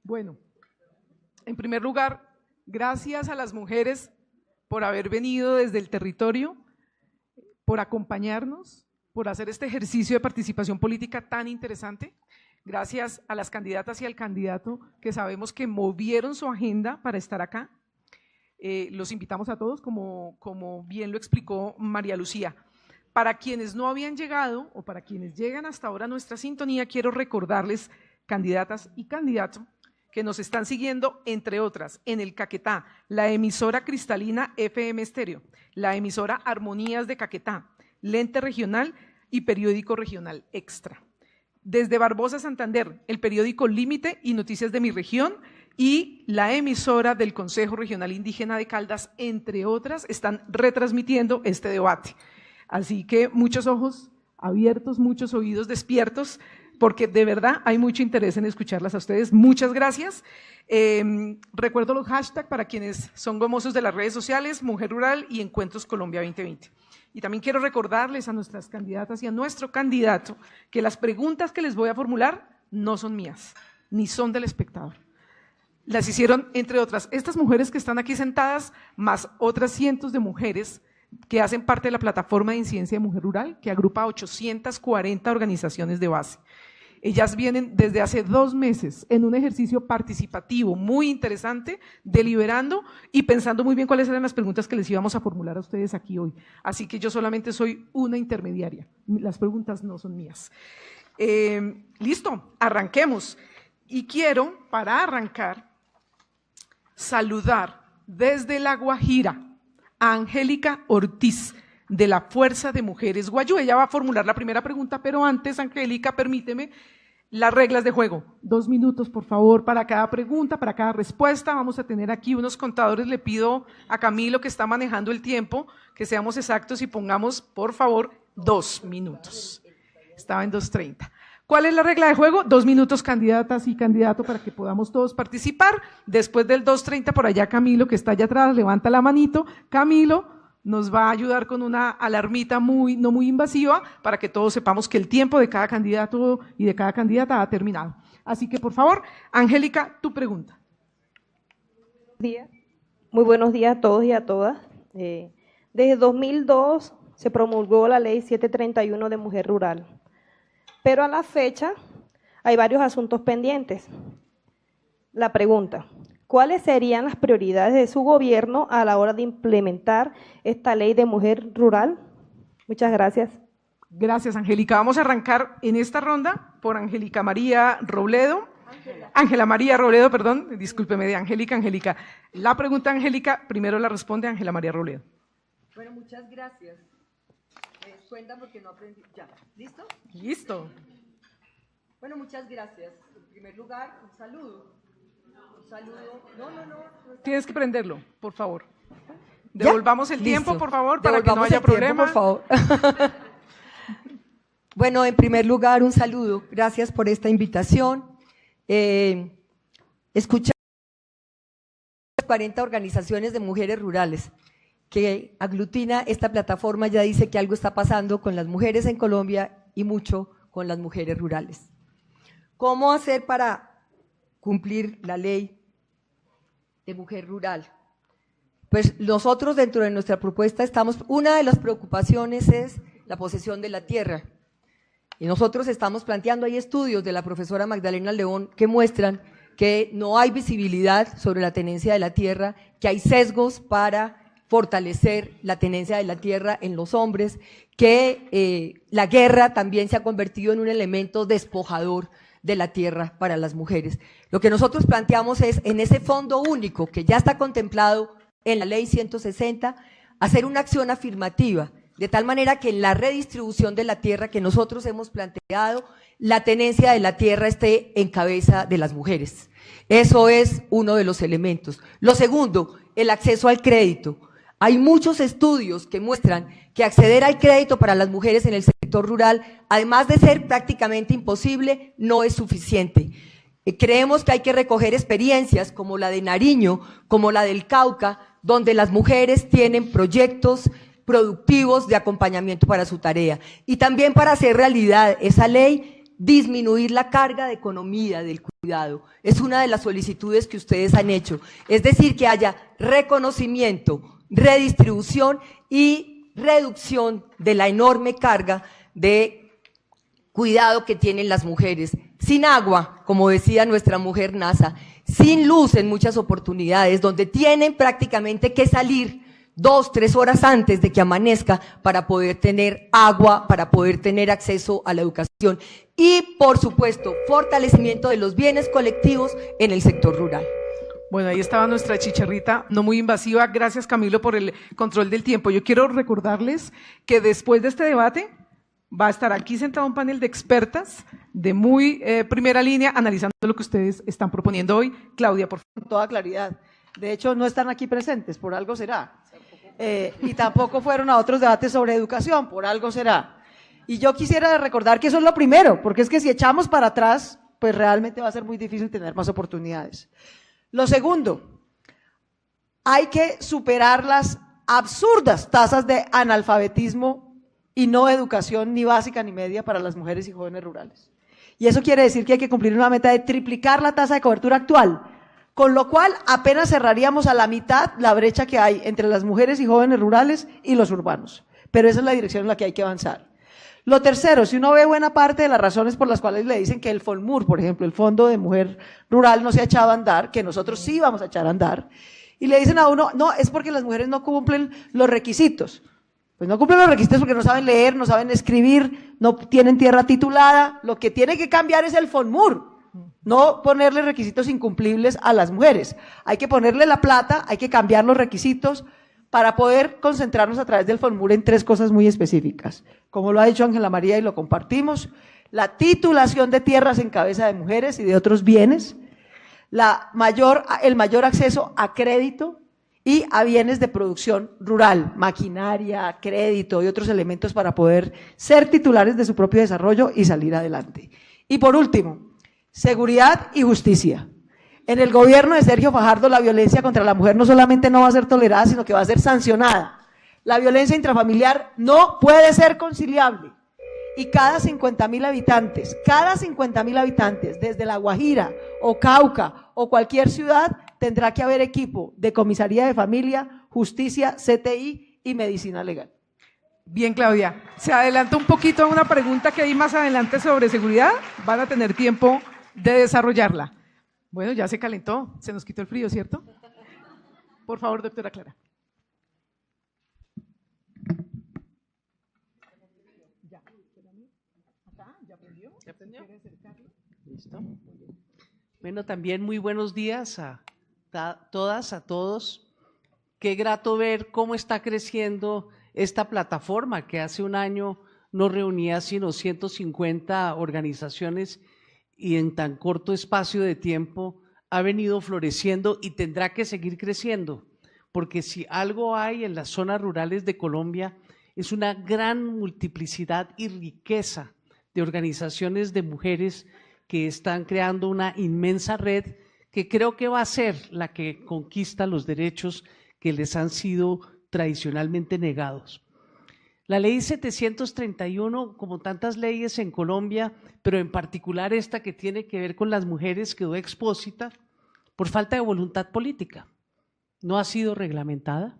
Bueno, en primer lugar, gracias a las mujeres por haber venido desde el territorio, por acompañarnos, por hacer este ejercicio de participación política tan interesante. Gracias a las candidatas y al candidato que sabemos que movieron su agenda para estar acá. Los invitamos a todos, como bien lo explicó María Lucía. Para quienes no habían llegado o para quienes llegan hasta ahora a nuestra sintonía, quiero recordarles, candidatas y candidatos, que nos están siguiendo, entre otras, en el Caquetá, la emisora cristalina FM Estéreo, la emisora Armonías de Caquetá, Lente Regional y Periódico Regional Extra. Desde Barbosa, Santander, el periódico Límite y Noticias de mi región y la emisora del Consejo Regional Indígena de Caldas, entre otras, están retransmitiendo este debate. Así que muchos ojos abiertos, muchos oídos despiertos, porque de verdad hay mucho interés en escucharlas a ustedes. Muchas gracias. Recuerdo los hashtags para quienes son gomosos de las redes sociales, Mujer Rural y Encuentros Colombia 2020. Y también quiero recordarles a nuestras candidatas y a nuestro candidato que las preguntas que les voy a formular no son mías, ni son del espectador. Las hicieron, entre otras, estas mujeres que están aquí sentadas, más otras cientos de mujeres que hacen parte de la plataforma de incidencia de Mujer Rural, que agrupa 840 organizaciones de base. Ellas vienen desde hace 2 meses en un ejercicio participativo muy interesante, deliberando y pensando muy bien cuáles eran las preguntas que les íbamos a formular a ustedes aquí hoy. Así que yo solamente soy una intermediaria, las preguntas no son mías. Listo, arranquemos. Y quiero, para arrancar, saludar desde La Guajira a Angélica Ortiz, de la Fuerza de Mujeres Guayú. Ella va a formular la primera pregunta, pero antes, Angélica, permíteme las reglas de juego. 2 minutos, por favor, para cada pregunta, para cada respuesta. Vamos a tener aquí unos contadores. Le pido a Camilo, que está manejando el tiempo, que seamos exactos y pongamos, por favor, 2 minutos. Estaba en 2:30. ¿Cuál es la regla de juego? 2 minutos, candidatas y candidato, para que podamos todos participar. Después del 2:30, por allá Camilo, que está allá atrás, levanta la manito. Camilo nos va a ayudar con una alarmita no muy invasiva para que todos sepamos que el tiempo de cada candidato y de cada candidata ha terminado. Así que, por favor, Angélica, tu pregunta. Muy buenos días a todos y a todas. Desde 2002 se promulgó la Ley 731 de Mujer Rural, pero a la fecha hay varios asuntos pendientes. La pregunta: ¿cuáles serían las prioridades de su gobierno a la hora de implementar esta ley de mujer rural? Muchas gracias. Gracias, Angélica. Vamos a arrancar en esta ronda por Angélica María Robledo. Ángela María Robledo, perdón, discúlpeme, de Angélica. La pregunta, Angélica, primero la responde Ángela María Robledo. Bueno, muchas gracias. Cuenta porque no aprendí. Ya, ¿listo? Listo. Bueno, muchas gracias. En primer lugar, un saludo. Saludo. No. Tienes que prenderlo, por favor. Devolvamos el tiempo, por favor, para que no haya problema. Por favor. Bueno, en primer lugar, un saludo. Gracias por esta invitación. Escuchar 40 organizaciones de mujeres rurales que aglutina esta plataforma, ya dice que algo está pasando con las mujeres en Colombia y mucho con las mujeres rurales. ¿Cómo hacer para cumplir la ley de mujer rural? Pues nosotros, dentro de nuestra propuesta, una de las preocupaciones es la posesión de la tierra, y nosotros estamos planteando, hay estudios de la profesora Magdalena León que muestran que no hay visibilidad sobre la tenencia de la tierra, que hay sesgos para fortalecer la tenencia de la tierra en los hombres, que la guerra también se ha convertido en un elemento despojador de la tierra para las mujeres. Lo que nosotros planteamos es, en ese fondo único que ya está contemplado en la ley 160, hacer una acción afirmativa, de tal manera que en la redistribución de la tierra que nosotros hemos planteado, la tenencia de la tierra esté en cabeza de las mujeres. Eso es uno de los elementos. Lo segundo, el acceso al crédito. Hay muchos estudios que muestran que acceder al crédito para las mujeres en el sector rural, además de ser prácticamente imposible, no es suficiente. Creemos que hay que recoger experiencias como la de Nariño, como la del Cauca, donde las mujeres tienen proyectos productivos de acompañamiento para su tarea. Y también, para hacer realidad esa ley, disminuir la carga de economía del cuidado. Es una de las solicitudes que ustedes han hecho. Es decir, que haya reconocimiento, redistribución y reducción de la enorme carga de cuidado que tienen las mujeres. Sin agua, como decía nuestra mujer Nasa, sin luz en muchas oportunidades, donde tienen prácticamente que salir 2, 3 horas antes de que amanezca para poder tener agua, para poder tener acceso a la educación y, por supuesto, fortalecimiento de los bienes colectivos en el sector rural. Bueno, ahí estaba nuestra chicharrita, no muy invasiva. Gracias, Camilo, por el control del tiempo. Yo quiero recordarles que después de este debate va a estar aquí sentado un panel de expertas de muy primera línea analizando lo que ustedes están proponiendo hoy. Claudia, por favor. Con toda claridad. De hecho, no están aquí presentes, por algo será. Y tampoco fueron a otros debates sobre educación, por algo será. Y yo quisiera recordar que eso es lo primero, porque es que si echamos para atrás, pues realmente va a ser muy difícil tener más oportunidades. Lo segundo, hay que superar las absurdas tasas de analfabetismo y no educación ni básica ni media para las mujeres y jóvenes rurales. Y eso quiere decir que hay que cumplir una meta de triplicar la tasa de cobertura actual, con lo cual apenas cerraríamos a la mitad la brecha que hay entre las mujeres y jóvenes rurales y los urbanos. Pero esa es la dirección en la que hay que avanzar. Lo tercero, si uno ve buena parte de las razones por las cuales le dicen que el FONMUR, por ejemplo, el Fondo de Mujer Rural no se ha echado a andar, que nosotros sí vamos a echar a andar, y le dicen a uno, no, es porque las mujeres no cumplen los requisitos. Pues no cumplen los requisitos porque no saben leer, no saben escribir, no tienen tierra titulada. Lo que tiene que cambiar es el FONMUR. No ponerle requisitos incumplibles a las mujeres. Hay que ponerle la plata, hay que cambiar los requisitos para poder concentrarnos a través del FONMUR en 3 cosas muy específicas. Como lo ha dicho Ángela María y lo compartimos, la titulación de tierras en cabeza de mujeres y de otros bienes, el mayor acceso a crédito y a bienes de producción rural, maquinaria, crédito y otros elementos para poder ser titulares de su propio desarrollo y salir adelante. Y por último, seguridad y justicia. En el gobierno de Sergio Fajardo la violencia contra la mujer no solamente no va a ser tolerada, sino que va a ser sancionada. La violencia intrafamiliar no puede ser conciliable. Y cada 50.000 habitantes, desde La Guajira o Cauca o cualquier ciudad, tendrá que haber equipo de comisaría de familia, justicia, CTI y medicina legal. Bien, Claudia. Se adelanta un poquito a una pregunta que hay más adelante sobre seguridad. Van a tener tiempo de desarrollarla. Bueno, ya se calentó, se nos quitó el frío, ¿cierto? Por favor, doctora Clara. ¿Ya aprendió? Listo. Bueno, también muy buenos días a todas, a todos. Qué grato ver cómo está creciendo esta plataforma que hace un año no reunía sino 150 organizaciones y en tan corto espacio de tiempo ha venido floreciendo y tendrá que seguir creciendo, porque si algo hay en las zonas rurales de Colombia es una gran multiplicidad y riqueza de organizaciones de mujeres que están creando una inmensa red que creo que va a ser la que conquista los derechos que les han sido tradicionalmente negados. La ley 731, como tantas leyes en Colombia, pero en particular esta que tiene que ver con las mujeres, quedó expósita por falta de voluntad política. No ha sido reglamentada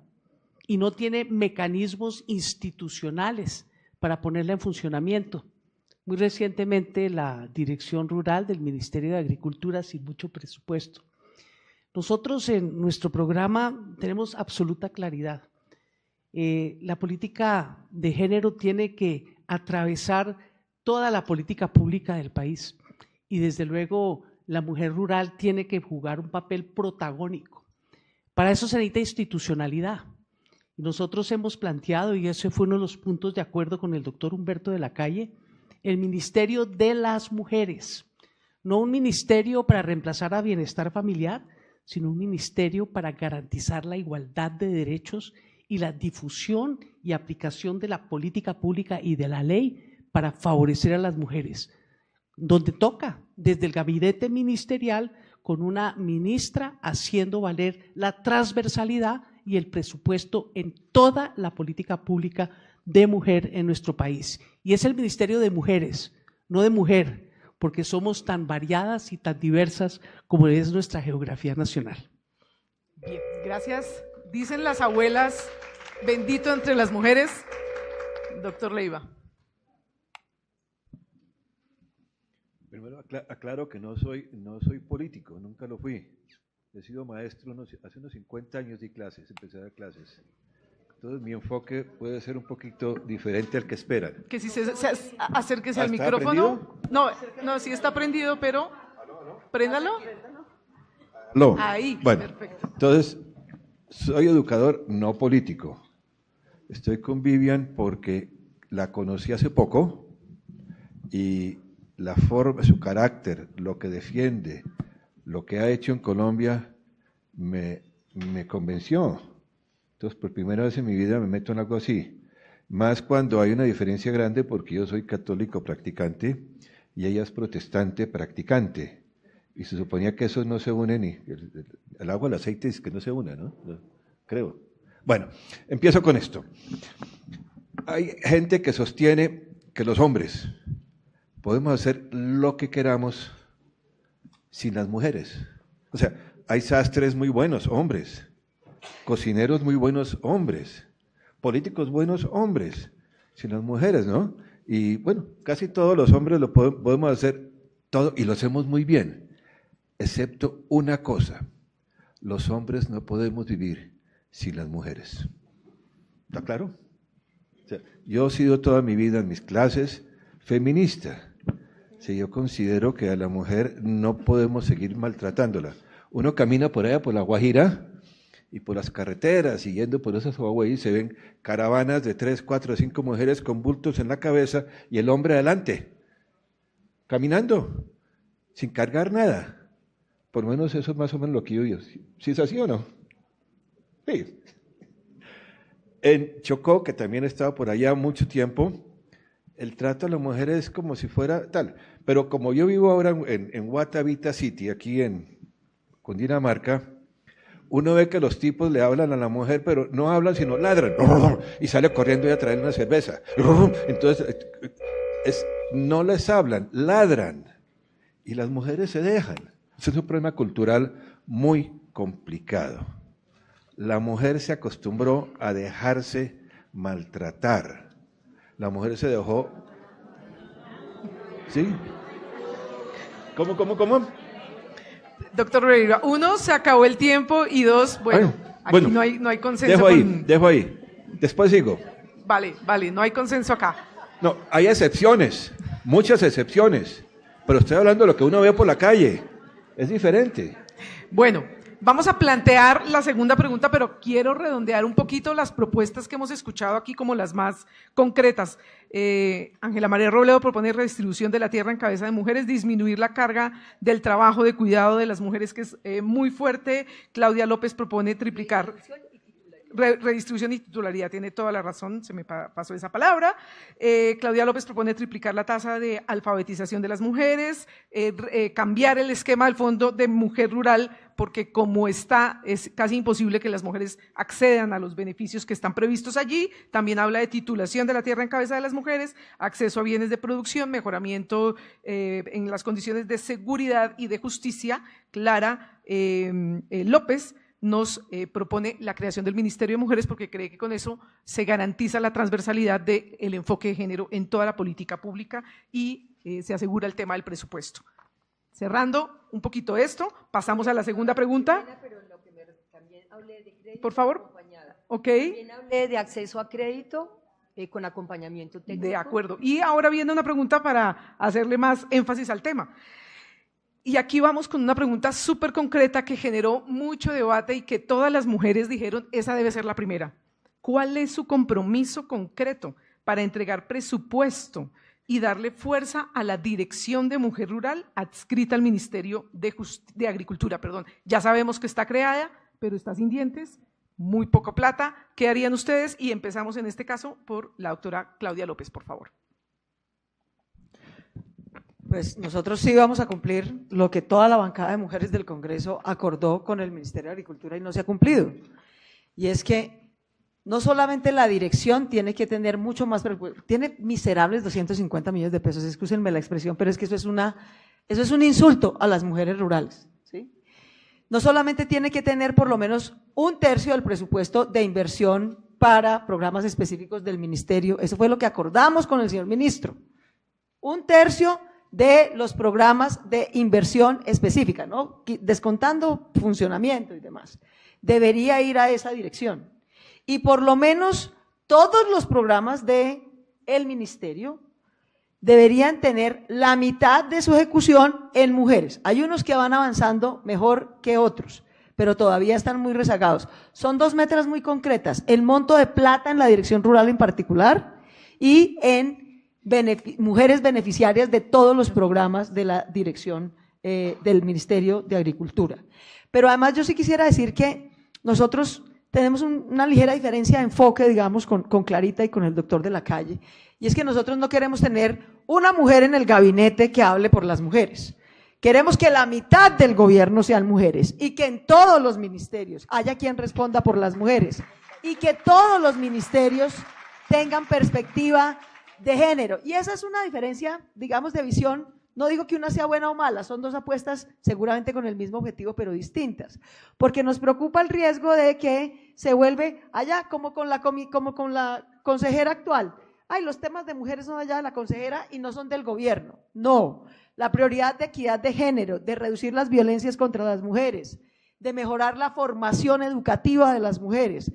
y no tiene mecanismos institucionales para ponerla en funcionamiento. Muy recientemente la Dirección Rural del Ministerio de Agricultura sin mucho presupuesto. Nosotros en nuestro programa tenemos absoluta claridad. La política de género tiene que atravesar toda la política pública del país y desde luego la mujer rural tiene que jugar un papel protagónico. Para eso se necesita institucionalidad. Nosotros hemos planteado, y ese fue uno de los puntos de acuerdo con el doctor Humberto de la Calle, el Ministerio de las Mujeres, no un ministerio para reemplazar a bienestar familiar, sino un ministerio para garantizar la igualdad de derechos y la difusión y aplicación de la política pública y de la ley para favorecer a las mujeres, donde toca, desde el gabinete ministerial, con una ministra haciendo valer la transversalidad y el presupuesto en toda la política pública de mujer en nuestro país. Y es el Ministerio de Mujeres, no de mujer, porque somos tan variadas y tan diversas como es nuestra geografía nacional. Bien, gracias. Dicen las abuelas, bendito entre las mujeres. Doctor Leiva. Primero aclaro que no soy político, nunca lo fui. He sido maestro, hace unos 50 años di clases, empecé a dar clases. Entonces mi enfoque puede ser un poquito diferente al que esperan. Que si se acérquese al ¿Está micrófono. prendido? No, sí está prendido, pero préndalo. No. Ahí, Bueno, perfecto. entonces soy educador, no político. Estoy con Vivian porque la conocí hace poco y la forma, su carácter, lo que defiende, lo que ha hecho en Colombia, me convenció. Entonces, por primera vez en mi vida me meto en algo así. Más cuando hay una diferencia grande porque yo soy católico practicante y ella es protestante practicante. Y se suponía que esos no se unen y el agua, el aceite es que no se unen, ¿no? Creo. Bueno, empiezo con esto. Hay gente que sostiene que los hombres podemos hacer lo que queramos sin las mujeres. O sea, hay sastres muy buenos, hombres, cocineros muy buenos, hombres, políticos buenos, hombres, sin las mujeres, ¿no? Y bueno, casi todos los hombres lo podemos hacer todo y lo hacemos muy bien, excepto una cosa: los hombres no podemos vivir sin las mujeres. ¿Está claro? O sea, yo he sido toda mi vida en mis clases feminista. Sí, yo considero que a la mujer no podemos seguir maltratándola. Uno camina por allá, por La Guajira, y por las carreteras, y yendo por esas Huawei, se ven caravanas de 3, 4, 5 mujeres con bultos en la cabeza y el hombre adelante, caminando, sin cargar nada. Por lo menos eso es más o menos lo que yo digo. ¿Sí es así o no? Sí. En Chocó, que también he estado por allá mucho tiempo, el trato a la mujer es como si fuera tal. Pero como yo vivo ahora en Guatavita City, aquí en Cundinamarca, uno ve que los tipos le hablan a la mujer, pero no hablan, sino ladran. Y sale corriendo y a traer una cerveza. Entonces, no les hablan, ladran. Y las mujeres se dejan. Ese es un problema cultural muy complicado. La mujer se acostumbró a dejarse maltratar. La mujer se dejó... ¿Sí? ¿Cómo? Doctor Leiva, 1, se acabó el tiempo, y 2, bueno, aquí no hay consenso. Dejo ahí. Después sigo. Vale, no hay consenso acá. No, hay excepciones, muchas excepciones, pero estoy hablando de lo que uno ve por la calle. Es diferente. Bueno, vamos a plantear la segunda pregunta, pero quiero redondear un poquito las propuestas que hemos escuchado aquí como las más concretas. Ángela María Robledo propone redistribución de la tierra en cabeza de mujeres, disminuir la carga del trabajo de cuidado de las mujeres, que es muy fuerte. Claudia López propone triplicar... Redistribución y titularidad, tiene toda la razón, se me pasó esa palabra. Claudia López propone triplicar la tasa de alfabetización de las mujeres, cambiar el esquema del Fondo de Mujer Rural, porque como está, es casi imposible que las mujeres accedan a los beneficios que están previstos allí. También habla de titulación de la tierra en cabeza de las mujeres, acceso a bienes de producción, mejoramiento en las condiciones de seguridad y de justicia. Clara López nos propone la creación del Ministerio de Mujeres, porque cree que con eso se garantiza la transversalidad del enfoque de género en toda la política pública y se asegura el tema del presupuesto. Cerrando un poquito esto, pasamos a la segunda pregunta. Por favor. Ok. También hablé de acceso a crédito con acompañamiento técnico. De acuerdo. Y ahora viene una pregunta para hacerle más énfasis al tema. Y aquí vamos con una pregunta súper concreta que generó mucho debate y que todas las mujeres dijeron, esa debe ser la primera. ¿Cuál es su compromiso concreto para entregar presupuesto y darle fuerza a la Dirección de Mujer Rural adscrita al Ministerio de Agricultura? Ya sabemos que está creada, pero está sin dientes, muy poca plata. ¿Qué harían ustedes? Y empezamos en este caso por la doctora Claudia López, por favor. Pues nosotros sí vamos a cumplir lo que toda la bancada de mujeres del Congreso acordó con el Ministerio de Agricultura y no se ha cumplido. Y es que no solamente la dirección tiene que tener mucho más, tiene miserables 250 millones de pesos, excúsenme la expresión, pero es que eso es un insulto a las mujeres rurales, ¿sí? No solamente tiene que tener por lo menos 1/3 del presupuesto de inversión para programas específicos del ministerio, eso fue lo que acordamos con el señor ministro, 1/3 de los programas de inversión específica, ¿no? Descontando funcionamiento y demás, debería ir a esa dirección. Y por lo menos todos los programas del ministerio deberían tener la mitad de su ejecución en mujeres. Hay unos que van avanzando mejor que otros, pero todavía están muy rezagados. Son 2 metas muy concretas, el monto de plata en la dirección rural en particular y en mujeres beneficiarias de todos los programas de la dirección del Ministerio de Agricultura. Pero además yo sí quisiera decir que nosotros tenemos una ligera diferencia de enfoque, digamos, con Clarita y con el doctor de la calle, y es que nosotros no queremos tener una mujer en el gabinete que hable por las mujeres. Queremos que la mitad del gobierno sean mujeres y que en todos los ministerios haya quien responda por las mujeres y que todos los ministerios tengan perspectiva de género. Y esa es una diferencia, digamos, de visión. No digo que una sea buena o mala, son 2 apuestas seguramente con el mismo objetivo, pero distintas, porque nos preocupa el riesgo de que se vuelve allá como con la consejera actual. Ay, los temas de mujeres son allá de la consejera y no son del gobierno. No, la prioridad de equidad de género, de reducir las violencias contra las mujeres, de mejorar la formación educativa de las mujeres,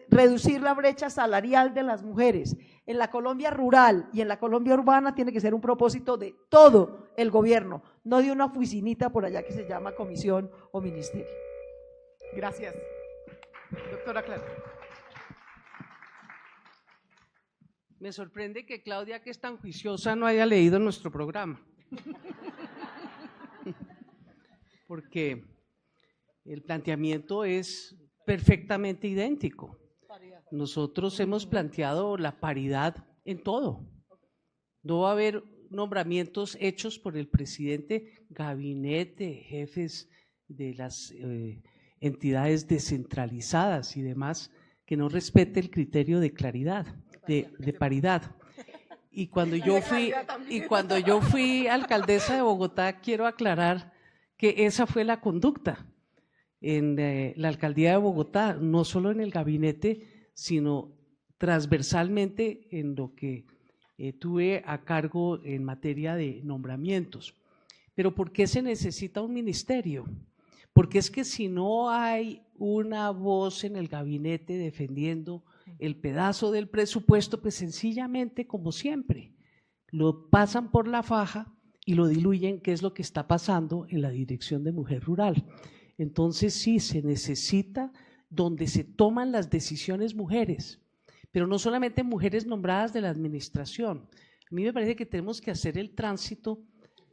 reducir la brecha salarial de las mujeres. En la Colombia rural y en la Colombia urbana tiene que ser un propósito de todo el gobierno, no de una oficinita por allá que se llama comisión o ministerio. Gracias. Doctora Clara. Me sorprende que Claudia, que es tan juiciosa, no haya leído nuestro programa. Porque el planteamiento es perfectamente idéntico. Nosotros hemos planteado la paridad en todo. No va a haber nombramientos hechos por el presidente, gabinete, jefes de las entidades descentralizadas y demás, que no respete el criterio de claridad, de paridad. Y cuando yo fui alcaldesa de Bogotá, quiero aclarar que esa fue la conducta en la alcaldía de Bogotá, no solo en el gabinete, sino transversalmente en lo que tuve a cargo en materia de nombramientos. Pero ¿por qué se necesita un ministerio? Porque es que si no hay una voz en el gabinete defendiendo el pedazo del presupuesto, pues sencillamente, como siempre, lo pasan por la faja y lo diluyen, que es lo que está pasando en la Dirección de Mujer Rural. Entonces sí, se necesita donde se toman las decisiones mujeres, pero no solamente mujeres nombradas de la administración. A mí me parece que tenemos que hacer el tránsito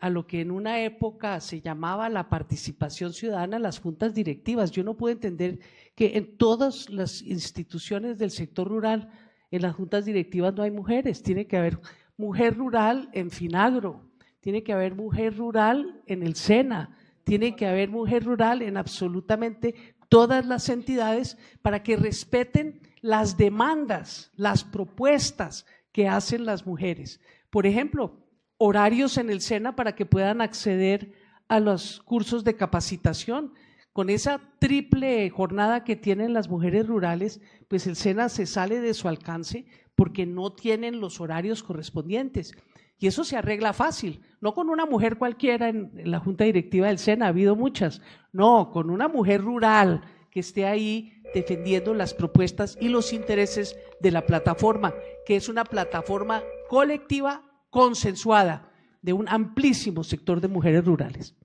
a lo que en una época se llamaba la participación ciudadana en las juntas directivas. Yo no puedo entender que en todas las instituciones del sector rural, en las juntas directivas no hay mujeres. Tiene que haber mujer rural en Finagro, tiene que haber mujer rural en el SENA, tiene que haber mujer rural en absolutamente todas las entidades para que respeten las demandas, las propuestas que hacen las mujeres. Por ejemplo, horarios en el SENA para que puedan acceder a los cursos de capacitación. Con esa triple jornada que tienen las mujeres rurales, pues el SENA se sale de su alcance porque no tienen los horarios correspondientes. Y eso se arregla fácil, no con una mujer cualquiera en la junta directiva del SENA, ha habido muchas, no, con una mujer rural que esté ahí defendiendo las propuestas y los intereses de la plataforma, que es una plataforma colectiva consensuada de un amplísimo sector de mujeres rurales.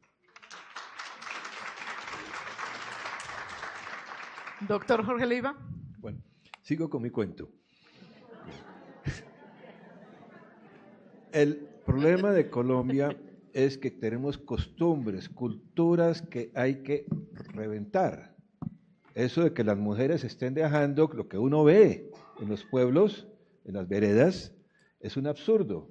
Doctor Jorge Leiva. Bueno, sigo con mi cuento. El problema de Colombia es que tenemos costumbres, culturas que hay que reventar. Eso de que las mujeres estén dejando lo que uno ve en los pueblos, en las veredas, es un absurdo.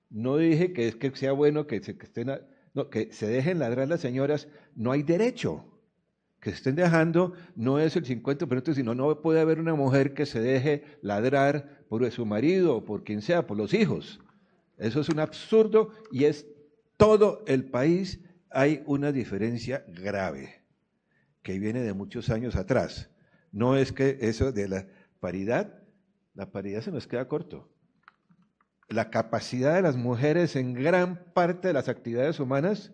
No dije que es que sea bueno que se dejen ladrar las señoras, no hay derecho. que se estén dejando no es el 50%, sino no puede haber una mujer que se deje ladrar por su marido o por quien sea, por los hijos. Eso es un absurdo y es todo el país. Hay una diferencia grave que viene de muchos años atrás. No es que eso de la paridad se nos queda corto. La capacidad de las mujeres en gran parte de las actividades humanas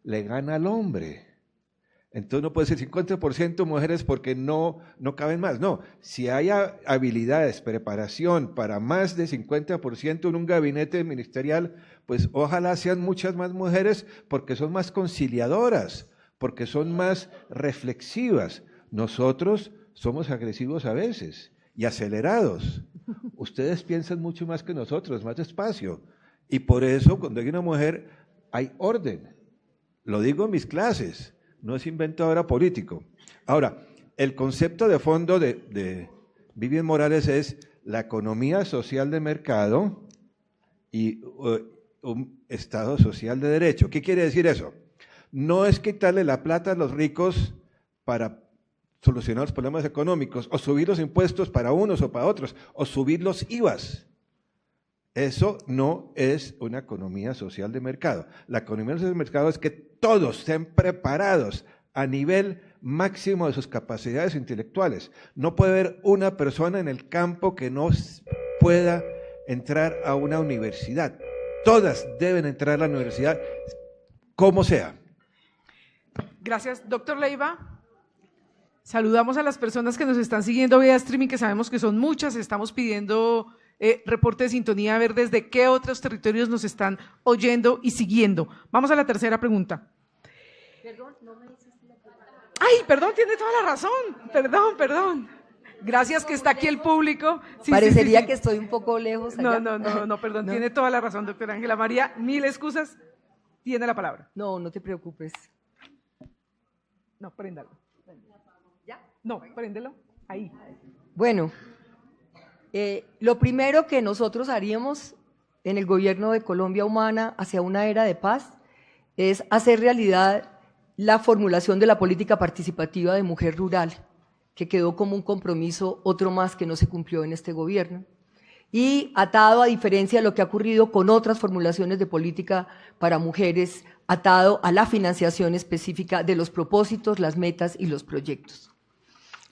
le gana al hombre. Entonces no puede ser 50% mujeres porque no caben más. No, si hay habilidades, preparación para más de 50% en un gabinete ministerial, pues ojalá sean muchas más mujeres porque son más conciliadoras, porque son más reflexivas. Nosotros somos agresivos a veces y acelerados. Ustedes piensan mucho más que nosotros, más despacio. Y por eso cuando hay una mujer hay orden. Lo digo en mis clases. No es invento ahora político. Ahora, el concepto de fondo de Vivian Morales es la economía social de mercado y un Estado social de derecho. ¿Qué quiere decir eso? No es quitarle la plata a los ricos para solucionar los problemas económicos, o subir los impuestos para unos o para otros, o subir los IVAs. Eso no es una economía social de mercado. La economía social de mercado es que todos estén preparados a nivel máximo de sus capacidades intelectuales. No puede haber una persona en el campo que no pueda entrar a una universidad. Todas deben entrar a la universidad, como sea. Gracias, doctor Leiva. Saludamos a las personas que nos están siguiendo vía streaming, que sabemos que son muchas. Estamos pidiendo reporte de sintonía, a ver desde qué otros territorios nos están oyendo y siguiendo. Vamos a la tercera pregunta. Perdón, no me hiciste la pregunta. Ay, perdón, tiene toda la razón. Perdón. Gracias que está aquí el público. Sí, Parecería que estoy un poco lejos allá. No, perdón, tiene toda la razón, doctora Ángela María. Mil excusas. Tiene la palabra. No te preocupes. No, préndalo. ¿Ya? No, préndelo. Ahí. Bueno. Lo primero que nosotros haríamos en el gobierno de Colombia Humana hacia una era de paz es hacer realidad la formulación de la política participativa de mujer rural, que quedó como un compromiso, otro más que no se cumplió en este gobierno, y atado, a diferencia de lo que ha ocurrido con otras formulaciones de política para mujeres, atado a la financiación específica de los propósitos, las metas y los proyectos.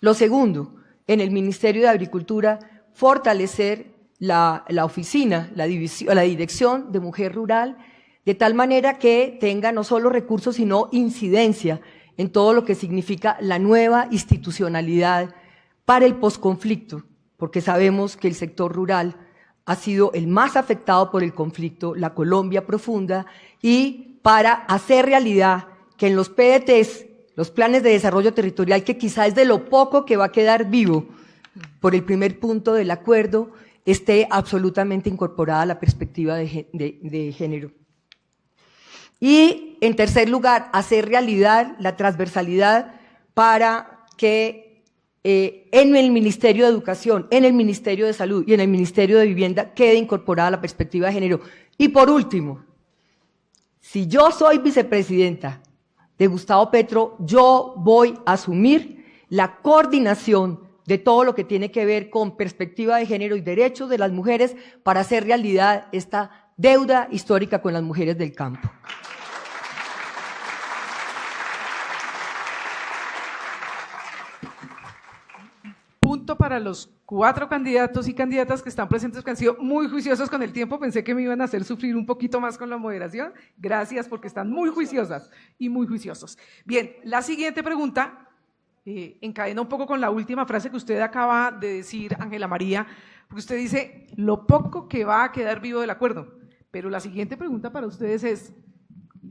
Lo segundo, en el Ministerio de Agricultura, fortalecer la oficina, la dirección de mujer rural, de tal manera que tenga no solo recursos, sino incidencia en todo lo que significa la nueva institucionalidad para el posconflicto, porque sabemos que el sector rural ha sido el más afectado por el conflicto, la Colombia profunda, y para hacer realidad que en los PDTs, los planes de desarrollo territorial, que quizá es de lo poco que va a quedar vivo por el primer punto del acuerdo, esté absolutamente incorporada la perspectiva de género. Y, en tercer lugar, hacer realidad la transversalidad para que en el Ministerio de Educación, en el Ministerio de Salud y en el Ministerio de Vivienda quede incorporada la perspectiva de género. Y por último, si yo soy vicepresidenta de Gustavo Petro, yo voy a asumir la coordinación de todo lo que tiene que ver con perspectiva de género y derechos de las mujeres para hacer realidad esta deuda histórica con las mujeres del campo. Punto para los 4 candidatos y candidatas que están presentes, que han sido muy juiciosos con el tiempo. Pensé que me iban a hacer sufrir un poquito más con la moderación. Gracias, porque están muy juiciosas y muy juiciosos. Bien, la siguiente pregunta encadena un poco con la última frase que usted acaba de decir, Ángela María, porque usted dice lo poco que va a quedar vivo del acuerdo. Pero la siguiente pregunta para ustedes es: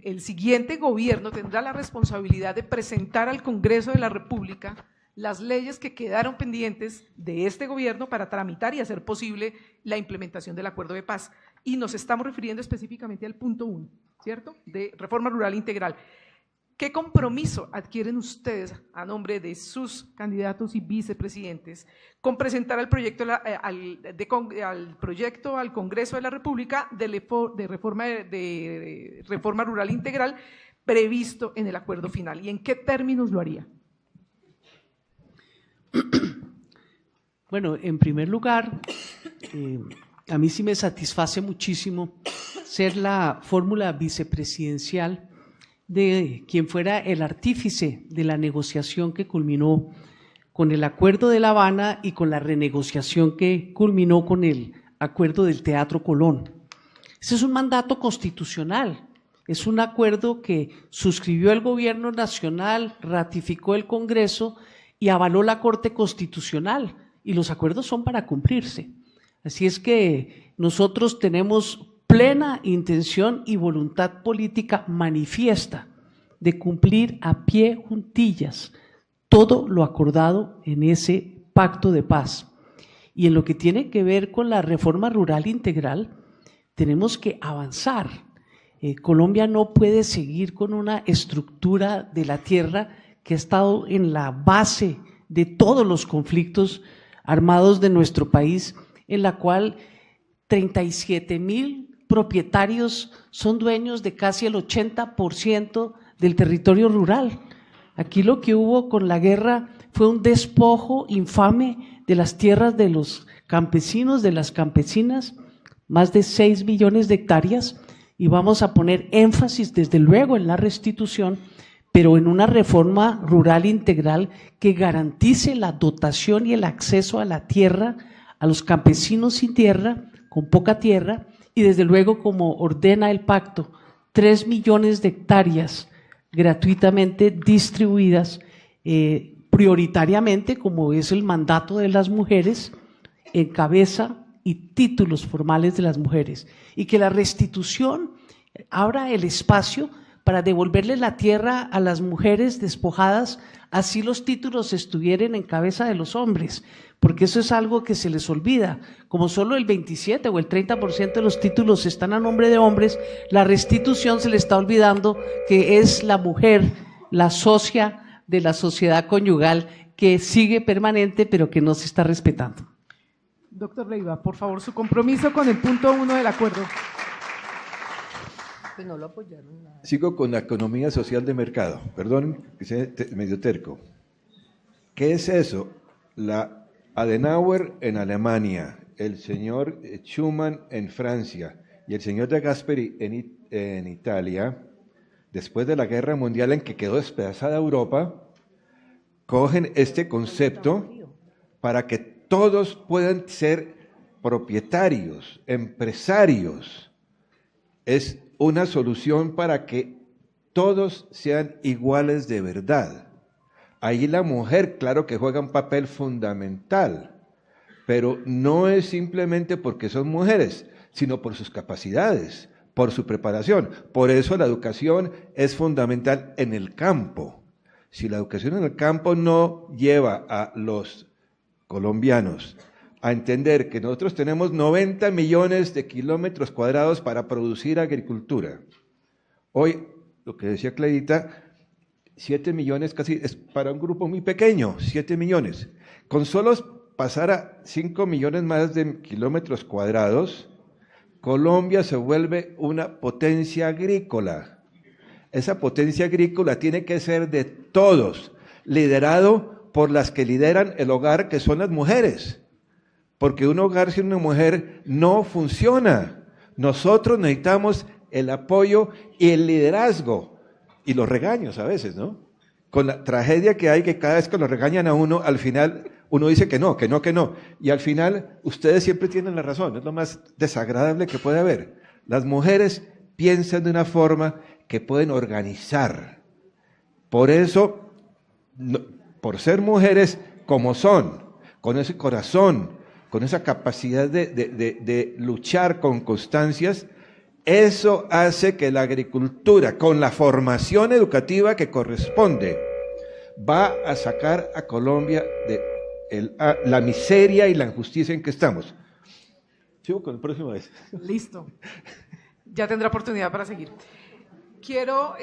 ¿el siguiente gobierno tendrá la responsabilidad de presentar al Congreso de la República las leyes que quedaron pendientes de este gobierno para tramitar y hacer posible la implementación del acuerdo de paz? Y nos estamos refiriendo específicamente al punto 1, ¿cierto?, de reforma rural integral. ¿Qué compromiso adquieren ustedes a nombre de sus candidatos y vicepresidentes con presentar el proyecto al Congreso de la República de reforma rural integral previsto en el acuerdo final? ¿Y en qué términos lo haría? Bueno, en primer lugar, a mí sí me satisface muchísimo ser la fórmula vicepresidencial de quien fuera el artífice de la negociación que culminó con el Acuerdo de La Habana y con la renegociación que culminó con el Acuerdo del Teatro Colón. Ese es un mandato constitucional, es un acuerdo que suscribió el Gobierno Nacional, ratificó el Congreso y avaló la Corte Constitucional, y los acuerdos son para cumplirse. Así es que nosotros tenemos plena intención y voluntad política manifiesta de cumplir a pie juntillas todo lo acordado en ese pacto de paz. Y en lo que tiene que ver con la reforma rural integral, tenemos que avanzar. Colombia no puede seguir con una estructura de la tierra que ha estado en la base de todos los conflictos armados de nuestro país, en la cual 37,000 propietarios son dueños de casi el 80% del territorio rural. Aquí lo que hubo con la guerra fue un despojo infame de las tierras de los campesinos, de las campesinas, más de 6 millones de hectáreas, y vamos a poner énfasis desde luego en la restitución, pero en una reforma rural integral que garantice la dotación y el acceso a la tierra a los campesinos sin tierra, con poca tierra, y desde luego, como ordena el pacto, 3 millones de hectáreas gratuitamente distribuidas, prioritariamente, como es el mandato de las mujeres, en cabeza y títulos formales de las mujeres, y que la restitución abra el espacio para devolverle la tierra a las mujeres despojadas, así los títulos estuvieran en cabeza de los hombres, porque eso es algo que se les olvida. Como solo el 27 o el 30% de los títulos están a nombre de hombres, la restitución se le está olvidando que es la mujer, la socia de la sociedad conyugal, que sigue permanente pero que no se está respetando. Doctor Leiva, por favor, su compromiso con el punto 1 del acuerdo. Pues no lo apoyaron nada. Sigo con la economía social de mercado. Perdón, que sea medio terco. ¿Qué es eso? La Adenauer en Alemania, el señor Schuman en Francia y el señor de Gasperi en Italia, después de la Guerra Mundial en que quedó despedazada Europa, cogen este concepto para que todos puedan ser propietarios, empresarios. Es una solución para que todos sean iguales de verdad. Ahí la mujer, claro que juega un papel fundamental, pero no es simplemente porque son mujeres, sino por sus capacidades, por su preparación. Por eso la educación es fundamental en el campo. Si la educación en el campo no lleva a los colombianos a entender que nosotros tenemos 90 millones de kilómetros cuadrados para producir agricultura. Hoy, lo que decía Clarita, 7 millones casi es para un grupo muy pequeño, 7 millones. Con solo pasar a 5 millones más de kilómetros cuadrados, Colombia se vuelve una potencia agrícola. Esa potencia agrícola tiene que ser de todos, liderado por las que lideran el hogar, que son las mujeres. Porque un hogar sin una mujer no funciona. Nosotros necesitamos el apoyo y el liderazgo. Y los regaños a veces, ¿no? Con la tragedia que hay, que cada vez que lo regañan a uno, al final uno dice que no, que no, que no. Y al final ustedes siempre tienen la razón. Es lo más desagradable que puede haber. Las mujeres piensan de una forma que pueden organizar. Por eso, por ser mujeres como son, con ese corazón, con esa capacidad de luchar con constancias, eso hace que la agricultura, con la formación educativa que corresponde, va a sacar a Colombia de la miseria y la injusticia en que estamos. Sigo con el próximo vez. Listo. Ya tendrá oportunidad para seguir. Quiero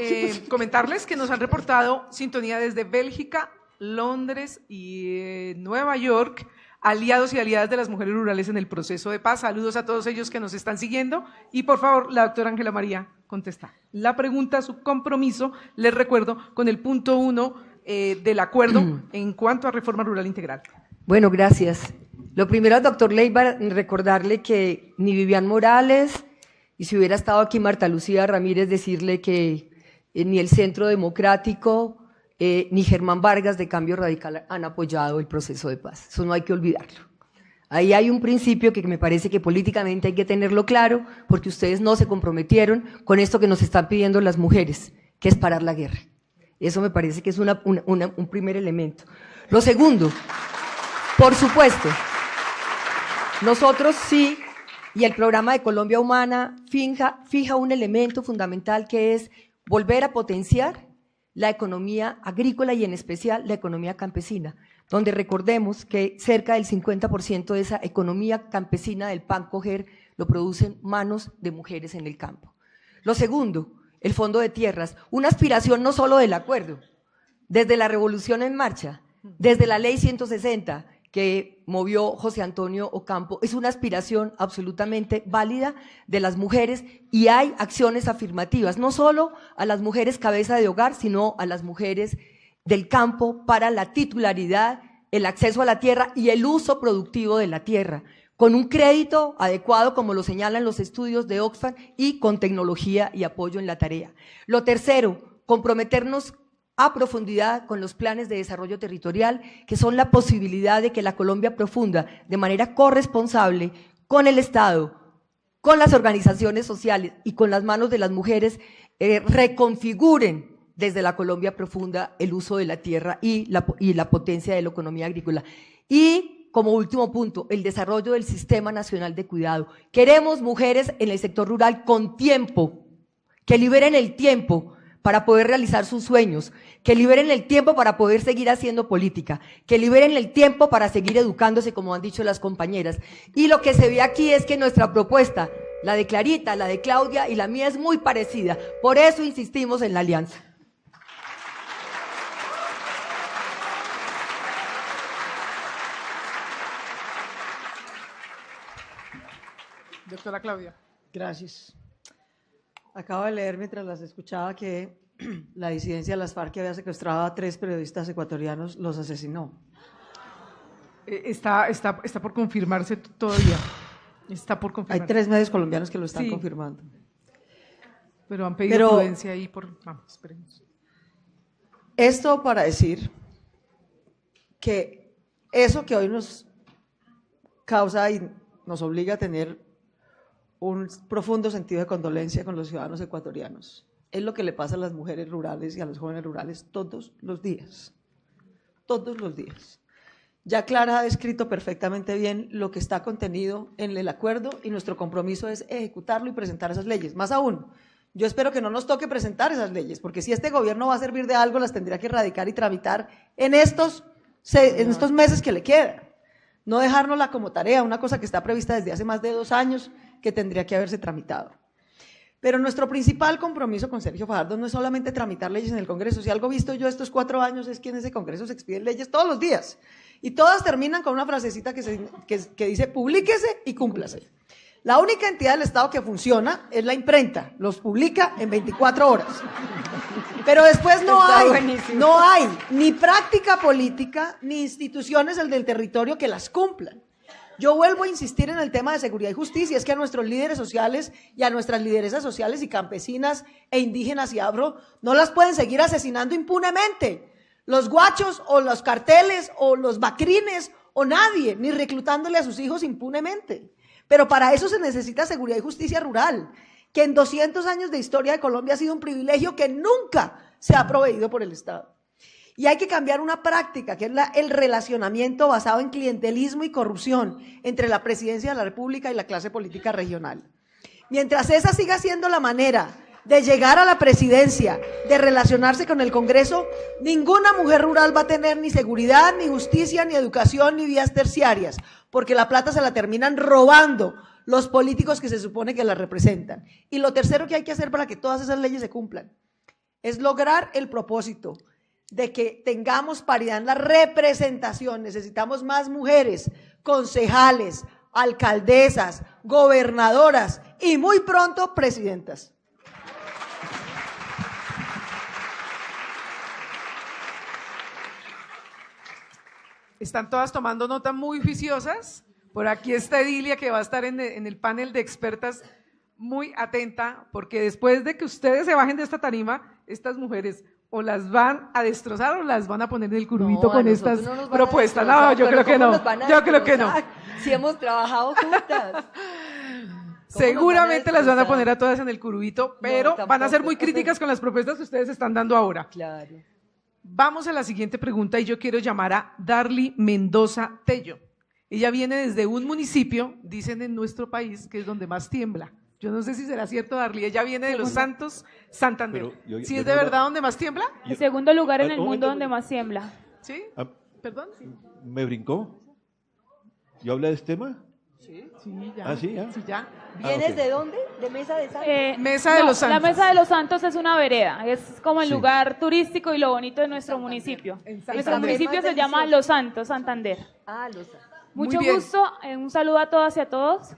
comentarles que nos han reportado sintonía desde Bélgica, Londres y Nueva York, aliados y aliadas de las mujeres rurales en el proceso de paz. Saludos a todos ellos que nos están siguiendo. Y por favor, la doctora Ángela María contesta la pregunta, su compromiso, les recuerdo, con el punto 1 del acuerdo en cuanto a reforma rural integral. Bueno, gracias. Lo primero al doctor Leiva, recordarle que ni Vivian Morales, y si hubiera estado aquí Marta Lucía Ramírez, decirle que ni el Centro Democrático, ni Germán Vargas de Cambio Radical han apoyado el proceso de paz. Eso no hay que olvidarlo. Ahí hay un principio que me parece que políticamente hay que tenerlo claro, porque ustedes no se comprometieron con esto que nos están pidiendo las mujeres, que es parar la guerra. Eso me parece que es un primer elemento. Lo segundo, por supuesto, nosotros sí, y el programa de Colombia Humana fija un elemento fundamental que es volver a potenciar la economía agrícola y en especial la economía campesina, donde recordemos que cerca del 50% de esa economía campesina del pan coger lo producen manos de mujeres en el campo. Lo segundo, el Fondo de Tierras, una aspiración no solo del acuerdo, desde la Revolución en Marcha, desde la Ley 160 que movió José Antonio Ocampo, es una aspiración absolutamente válida de las mujeres y hay acciones afirmativas, no solo a las mujeres cabeza de hogar, sino a las mujeres del campo para la titularidad, el acceso a la tierra y el uso productivo de la tierra, con un crédito adecuado, como lo señalan los estudios de Oxfam, y con tecnología y apoyo en la tarea. Lo tercero, comprometernos a profundidad con los planes de desarrollo territorial, que son la posibilidad de que la Colombia profunda, de manera corresponsable, con el Estado, con las organizaciones sociales y con las manos de las mujeres, reconfiguren desde la Colombia profunda el uso de la tierra y la potencia de la economía agrícola. Y como último punto, el desarrollo del Sistema Nacional de Cuidado. Queremos mujeres en el sector rural con tiempo, que liberen el tiempo para poder realizar sus sueños, que liberen el tiempo para poder seguir haciendo política, que liberen el tiempo para seguir educándose, como han dicho las compañeras. Y lo que se ve aquí es que nuestra propuesta, la de Clarita, la de Claudia y la mía es muy parecida. Por eso insistimos en la alianza. Doctora Claudia. Gracias. Acabo de leer mientras las escuchaba que la disidencia de las FARC había secuestrado a 3 periodistas ecuatorianos, los asesinó. Está por confirmarse todavía. Está por confirmarse. Hay 3 medios colombianos que lo están confirmando. Pero han pedido prudencia ahí por... Vamos, esperemos. Esto para decir que eso que hoy nos causa y nos obliga a tener un profundo sentido de condolencia con los ciudadanos ecuatorianos. Es lo que le pasa a las mujeres rurales y a los jóvenes rurales todos los días. Todos los días. Ya Clara ha descrito perfectamente bien lo que está contenido en el acuerdo y nuestro compromiso es ejecutarlo y presentar esas leyes. Más aún, yo espero que no nos toque presentar esas leyes, porque si este gobierno va a servir de algo, las tendría que erradicar y tramitar en estos meses que le quedan. No dejárnosla como tarea, una cosa que está prevista desde hace más de 2 años, que tendría que haberse tramitado. Pero nuestro principal compromiso con Sergio Fajardo no es solamente tramitar leyes en el Congreso. Si algo visto yo estos 4 años es que en ese Congreso se expiden leyes todos los días. Y todas terminan con una frasecita que dice publíquese y cúmplase. La única entidad del Estado que funciona es la imprenta. Los publica en 24 horas. Pero después no hay ni práctica política ni instituciones del territorio que las cumplan. Yo vuelvo a insistir en el tema de seguridad y justicia, es que a nuestros líderes sociales y a nuestras lideresas sociales y campesinas e indígenas y afro no las pueden seguir asesinando impunemente. Los guachos o los carteles o los bacrines o nadie, ni reclutándole a sus hijos impunemente. Pero para eso se necesita seguridad y justicia rural, que en 200 años de historia de Colombia ha sido un privilegio que nunca se ha proveído por el Estado. Y hay que cambiar una práctica, que es el relacionamiento basado en clientelismo y corrupción entre la Presidencia de la República y la clase política regional. Mientras esa siga siendo la manera de llegar a la presidencia, de relacionarse con el Congreso, ninguna mujer rural va a tener ni seguridad, ni justicia, ni educación, ni vías terciarias, porque la plata se la terminan robando los políticos que se supone que la representan. Y lo tercero que hay que hacer para que todas esas leyes se cumplan es lograr el propósito de que tengamos paridad en la representación. Necesitamos más mujeres, concejales, alcaldesas, gobernadoras y muy pronto presidentas. Están todas tomando nota muy juiciosas. Por aquí está Edilia, que va a estar en el panel de expertas, muy atenta, porque después de que ustedes se bajen de esta tarima, estas mujeres o las van a destrozar o las van a poner en el curvito con estas propuestas. No, yo creo que no. Yo creo que no. Si hemos trabajado juntas. Seguramente las van a poner a todas en el curvito, pero van a ser muy críticas con las propuestas que ustedes están dando ahora. Claro. Vamos a la siguiente pregunta y yo quiero llamar a Darly Mendoza Tello. Ella viene desde un municipio, dicen en nuestro país, que es donde más tiembla. Yo no sé si será cierto, Darly. Ella viene de Los Santos, Santander. ¿Sí es de verdad donde más tiembla? El segundo lugar en el mundo donde más tiembla. ¿Sí? ¿Perdón? ¿Me brincó? ¿Yo hablé de este tema? Sí, ya. ¿Ah, sí? ¿Ya? Sí, ya. ¿Vienes ok. de dónde? ¿De Mesa de Santos? Mesa de los Santos. La Mesa de los Santos es una vereda, es como el Sí. lugar turístico y lo bonito de nuestro municipio. Nuestro Santander. municipio se llama Los Santos, Santander. Ah, Los Santos. Muy Mucho bien. gusto, un saludo a todas y a todos.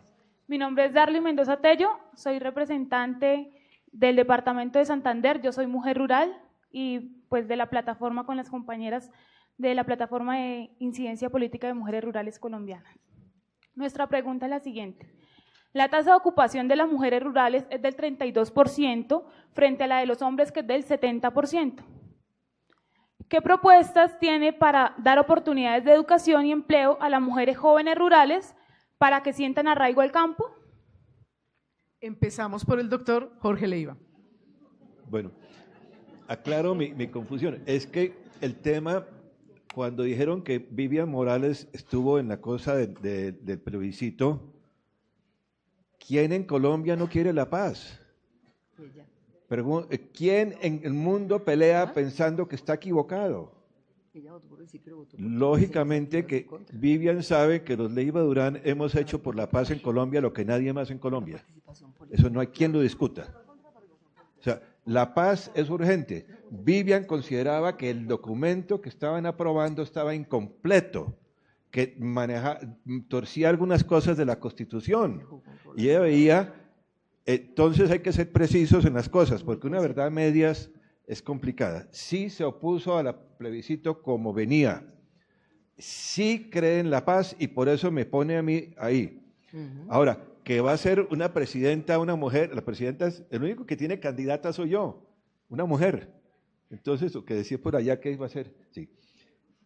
Mi nombre es Darly Mendoza Tello, soy representante del departamento de Santander, yo soy mujer rural y pues de la plataforma con las compañeras de la plataforma de incidencia política de mujeres rurales colombianas. Nuestra pregunta es la siguiente. La tasa de ocupación de las mujeres rurales es del 32% frente a la de los hombres que es del 70%. ¿Qué propuestas tiene para dar oportunidades de educación y empleo a las mujeres jóvenes rurales para que sientan arraigo al campo? Empezamos por el doctor Jorge Leiva. Bueno, aclaro mi confusión. Es que el tema, cuando dijeron que Vivian Morales estuvo en la cosa del plebiscito, ¿quién en Colombia no quiere la paz? ¿Quién en el mundo pelea pensando que está equivocado? Lógicamente que Vivian sabe que los Leiva Durán hemos hecho por la paz en Colombia lo que nadie más en Colombia. Eso no hay quien lo discuta. O sea, la paz es urgente. Vivian consideraba que el documento que estaban aprobando estaba incompleto, que torcía algunas cosas de la Constitución. Y ella veía, entonces hay que ser precisos en las cosas, porque una verdad a medias es complicada. Sí se opuso al plebiscito como venía. Sí cree en la paz y por eso me pone a mí ahí. Ahora, que va a ser una presidenta, una mujer, la presidenta es, el único que tiene candidata soy yo, una mujer. Entonces, lo que decía por allá, ¿qué iba a ser? Sí.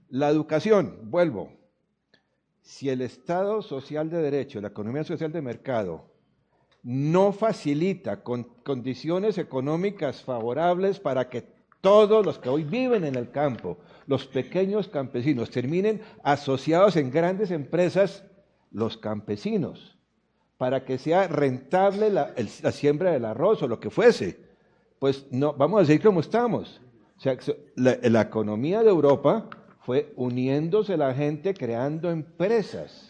La educación, vuelvo. Si el Estado social de derecho, la economía social de mercado, no facilita con condiciones económicas favorables para que todos los que hoy viven en el campo, los pequeños campesinos, terminen asociados en grandes empresas, los campesinos, para que sea rentable la siembra del arroz o lo que fuese, pues no, vamos a seguir como estamos. O sea, la economía de Europa fue uniéndose la gente, creando empresas,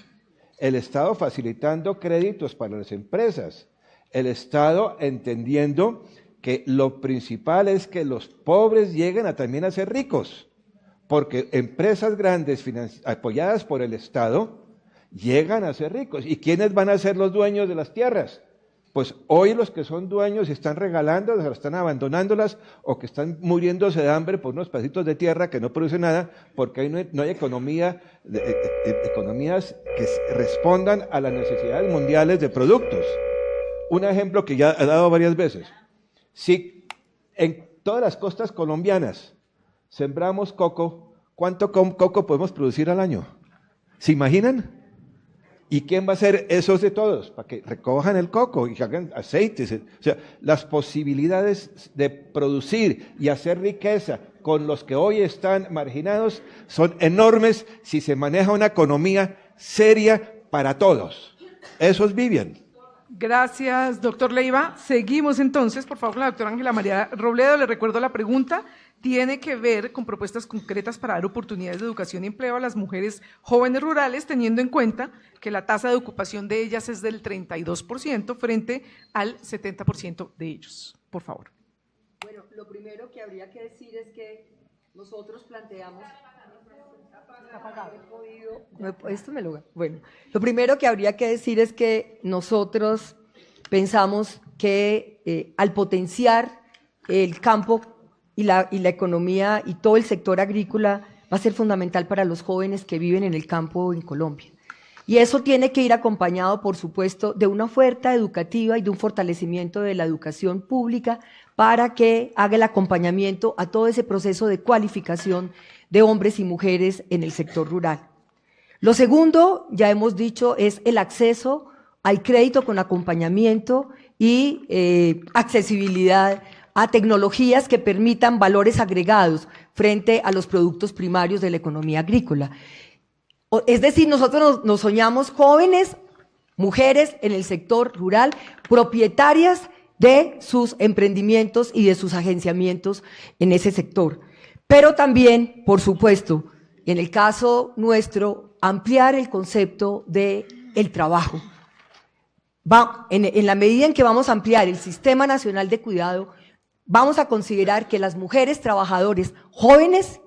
el Estado facilitando créditos para las empresas, el Estado entendiendo que lo principal es que los pobres lleguen también a ser ricos, porque empresas grandes apoyadas por el Estado llegan a ser ricos. ¿Y quiénes van a ser los dueños de las tierras? Pues hoy los que son dueños están regalándolas, están abandonándolas o que están muriéndose de hambre por unos pedacitos de tierra que no producen nada, porque ahí no hay economías que respondan a las necesidades mundiales de productos. Un ejemplo que ya he dado varias veces. Si en todas las costas colombianas sembramos coco, ¿cuánto coco podemos producir al año? ¿Se imaginan? ¿Y quién va a hacer esos de todos? Para que recojan el coco y hagan aceites. O sea, las posibilidades de producir y hacer riqueza con los que hoy están marginados son enormes si se maneja una economía seria para todos. Eso es Vivian. Gracias, doctor Leiva. Seguimos entonces, por favor, con la doctora Ángela María Robledo. Le recuerdo la pregunta. Tiene que ver con propuestas concretas para dar oportunidades de educación y empleo a las mujeres jóvenes rurales, teniendo en cuenta que la tasa de ocupación de ellas es del 32% frente al 70% de ellos. Por favor. Bueno, lo primero que habría que decir es que nosotros planteamos... Bueno, lo primero que habría que decir es que nosotros pensamos que al potenciar el campo y la economía y todo el sector agrícola va a ser fundamental para los jóvenes que viven en el campo en Colombia. Y eso tiene que ir acompañado, por supuesto, de una oferta educativa y de un fortalecimiento de la educación pública para que haga el acompañamiento a todo ese proceso de cualificación de hombres y mujeres en el sector rural. Lo segundo, ya hemos dicho, es el acceso al crédito con acompañamiento y accesibilidad a tecnologías que permitan valores agregados frente a los productos primarios de la economía agrícola. Es decir, nosotros nos soñamos jóvenes, mujeres en el sector rural, propietarias de sus emprendimientos y de sus agenciamientos en ese sector. Pero también, por supuesto, en el caso nuestro, ampliar el concepto del trabajo. En la medida en que vamos a ampliar el Sistema Nacional de Cuidado, vamos a considerar que las mujeres trabajadoras jóvenes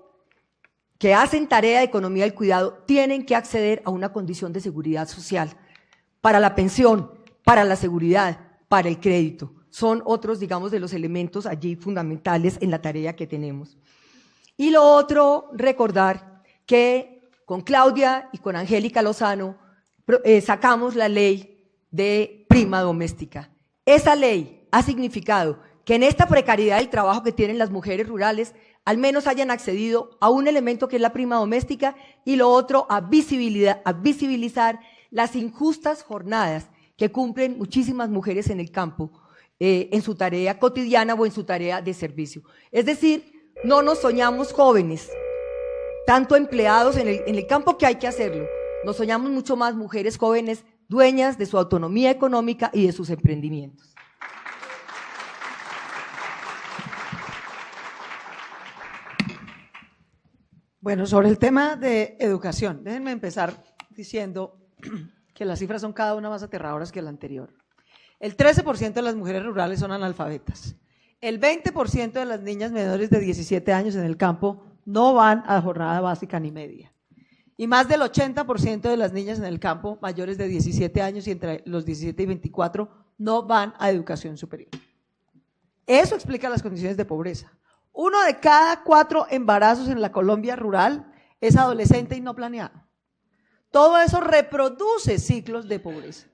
que hacen tarea de economía del cuidado tienen que acceder a una condición de seguridad social para la pensión, para la seguridad, para el crédito. Son otros, digamos, de los elementos allí fundamentales en la tarea que tenemos. Y lo otro, recordar que con Claudia y con Angélica Lozano sacamos la ley de prima doméstica. Esa ley ha significado que en esta precariedad del trabajo que tienen las mujeres rurales, al menos hayan accedido a un elemento que es la prima doméstica y lo otro a visibilizar las injustas jornadas que cumplen muchísimas mujeres en el campo, en su tarea cotidiana o en su tarea de servicio. Es decir, no nos soñamos jóvenes, tanto empleados en el campo, que hay que hacerlo, nos soñamos mucho más mujeres jóvenes dueñas de su autonomía económica y de sus emprendimientos. Bueno, sobre el tema de educación, déjenme empezar diciendo que las cifras son cada una más aterradoras que la anterior. El 13% de las mujeres rurales son analfabetas. El 20% de las niñas menores de 17 años en el campo no van a jornada básica ni media. Y más del 80% de las niñas en el campo, mayores de 17 años y entre los 17 y 24, no van a educación superior. Eso explica las condiciones de pobreza. 1 de cada 4 embarazos en la Colombia rural es adolescente y no planeado. Todo eso reproduce ciclos de pobreza.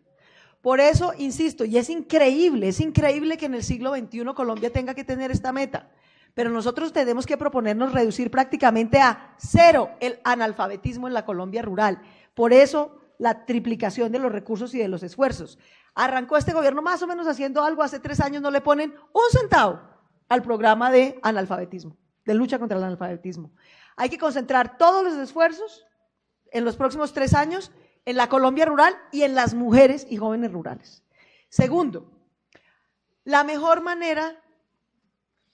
Por eso, insisto, y es increíble que en el siglo XXI Colombia tenga que tener esta meta, pero nosotros tenemos que proponernos reducir prácticamente a 0 el analfabetismo en la Colombia rural. Por eso, la triplicación de los recursos y de los esfuerzos. Arrancó este gobierno más o menos haciendo algo, hace 3 años no le ponen un centavo al programa de analfabetismo, de lucha contra el analfabetismo. Hay que concentrar todos los esfuerzos en los próximos 3 años en la Colombia rural y en las mujeres y jóvenes rurales. Segundo, la mejor manera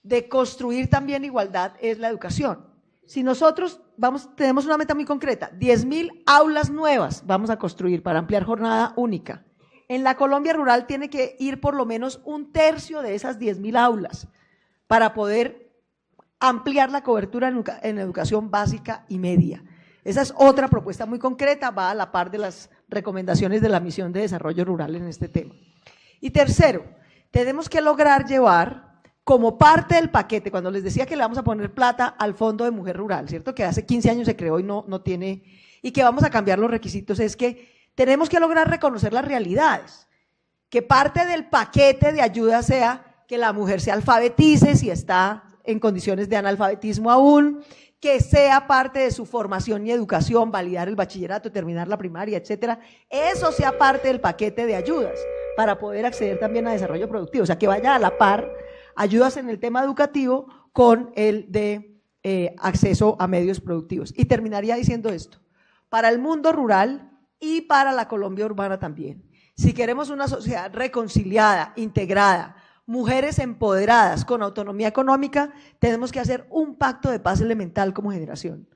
de construir también igualdad es la educación. Si nosotros tenemos una meta muy concreta, 10.000 aulas nuevas vamos a construir para ampliar jornada única. En la Colombia rural tiene que ir por lo menos 1/3 de esas 10.000 aulas para poder ampliar la cobertura en educación básica y media. Esa es otra propuesta muy concreta, va a la par de las recomendaciones de la Misión de Desarrollo Rural en este tema. Y tercero, tenemos que lograr llevar como parte del paquete, cuando les decía que le vamos a poner plata al Fondo de Mujer Rural, ¿cierto? Que hace 15 años se creó y no tiene, y que vamos a cambiar los requisitos, es que tenemos que lograr reconocer las realidades, que parte del paquete de ayuda sea que la mujer se alfabetice si está en condiciones de analfabetismo aún, que sea parte de su formación y educación, validar el bachillerato, terminar la primaria, etcétera, eso sea parte del paquete de ayudas para poder acceder también a desarrollo productivo, o sea, que vaya a la par ayudas en el tema educativo con el de acceso a medios productivos. Y terminaría diciendo esto, para el mundo rural y para la Colombia urbana también, si queremos una sociedad reconciliada, integrada, mujeres empoderadas con autonomía económica, tenemos que hacer un pacto de paz elemental como generación.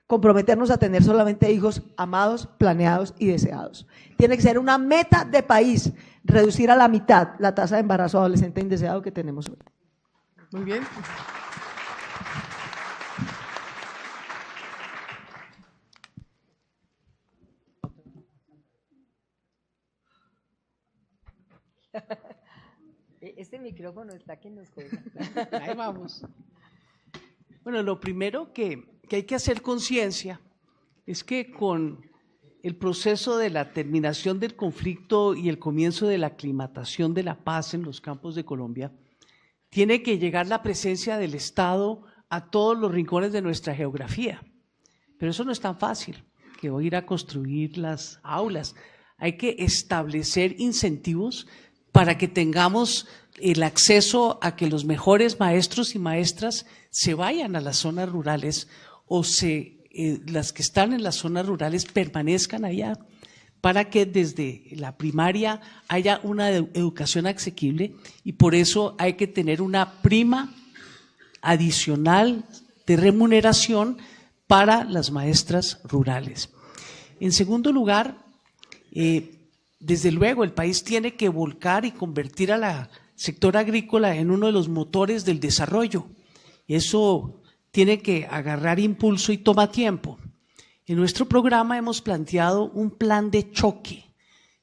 Comprometernos a tener solamente hijos amados, planeados y deseados. Tiene que ser una meta de país, reducir a la mitad la tasa de embarazo adolescente indeseado que tenemos hoy. Muy bien. Este micrófono está que nos cuelga. Ahí vamos. Bueno, lo primero que que hay que hacer conciencia es que con el proceso de la terminación del conflicto y el comienzo de la aclimatación de la paz en los campos de Colombia, tiene que llegar la presencia del Estado a todos los rincones de nuestra geografía. Pero eso no es tan fácil, que voy a ir a construir las aulas. Hay que establecer incentivos para que tengamos el acceso a que los mejores maestros y maestras se vayan a las zonas rurales o las que están en las zonas rurales permanezcan allá, para que desde la primaria haya una educación asequible, y por eso hay que tener una prima adicional de remuneración para las maestras rurales. En segundo lugar, desde luego el país tiene que volcar y convertir al sector agrícola en uno de los motores del desarrollo. Eso tiene que agarrar impulso y toma tiempo. En nuestro programa hemos planteado un plan de choque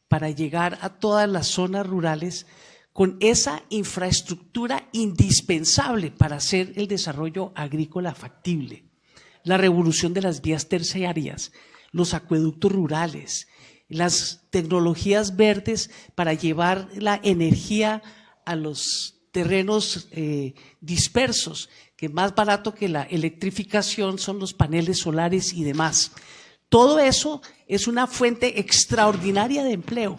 para llegar a todas las zonas rurales con esa infraestructura indispensable para hacer el desarrollo agrícola factible. La revolución de las vías terciarias, los acueductos rurales, las tecnologías verdes para llevar la energía a los terrenos dispersos, que más barato que la electrificación son los paneles solares y demás. Todo eso es una fuente extraordinaria de empleo,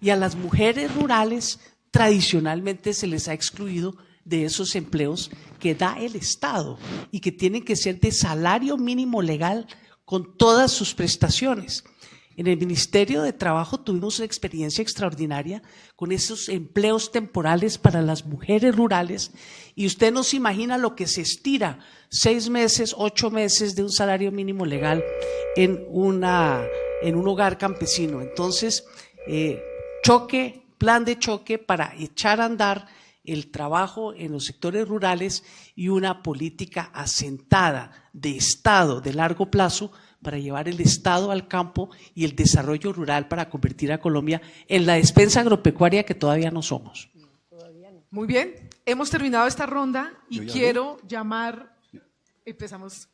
y a las mujeres rurales tradicionalmente se les ha excluido de esos empleos que da el Estado y que tienen que ser de salario mínimo legal con todas sus prestaciones. En el Ministerio de Trabajo tuvimos una experiencia extraordinaria con esos empleos temporales para las mujeres rurales, y usted no se imagina lo que se estira 6 meses, 8 meses de un salario mínimo legal en un hogar campesino. Entonces, plan de choque para echar a andar el trabajo en los sectores rurales y una política asentada de Estado de largo plazo para llevar el Estado al campo y el desarrollo rural para convertir a Colombia en la despensa agropecuaria que todavía no somos. Muy bien, hemos terminado esta ronda y quiero llamar, empezamos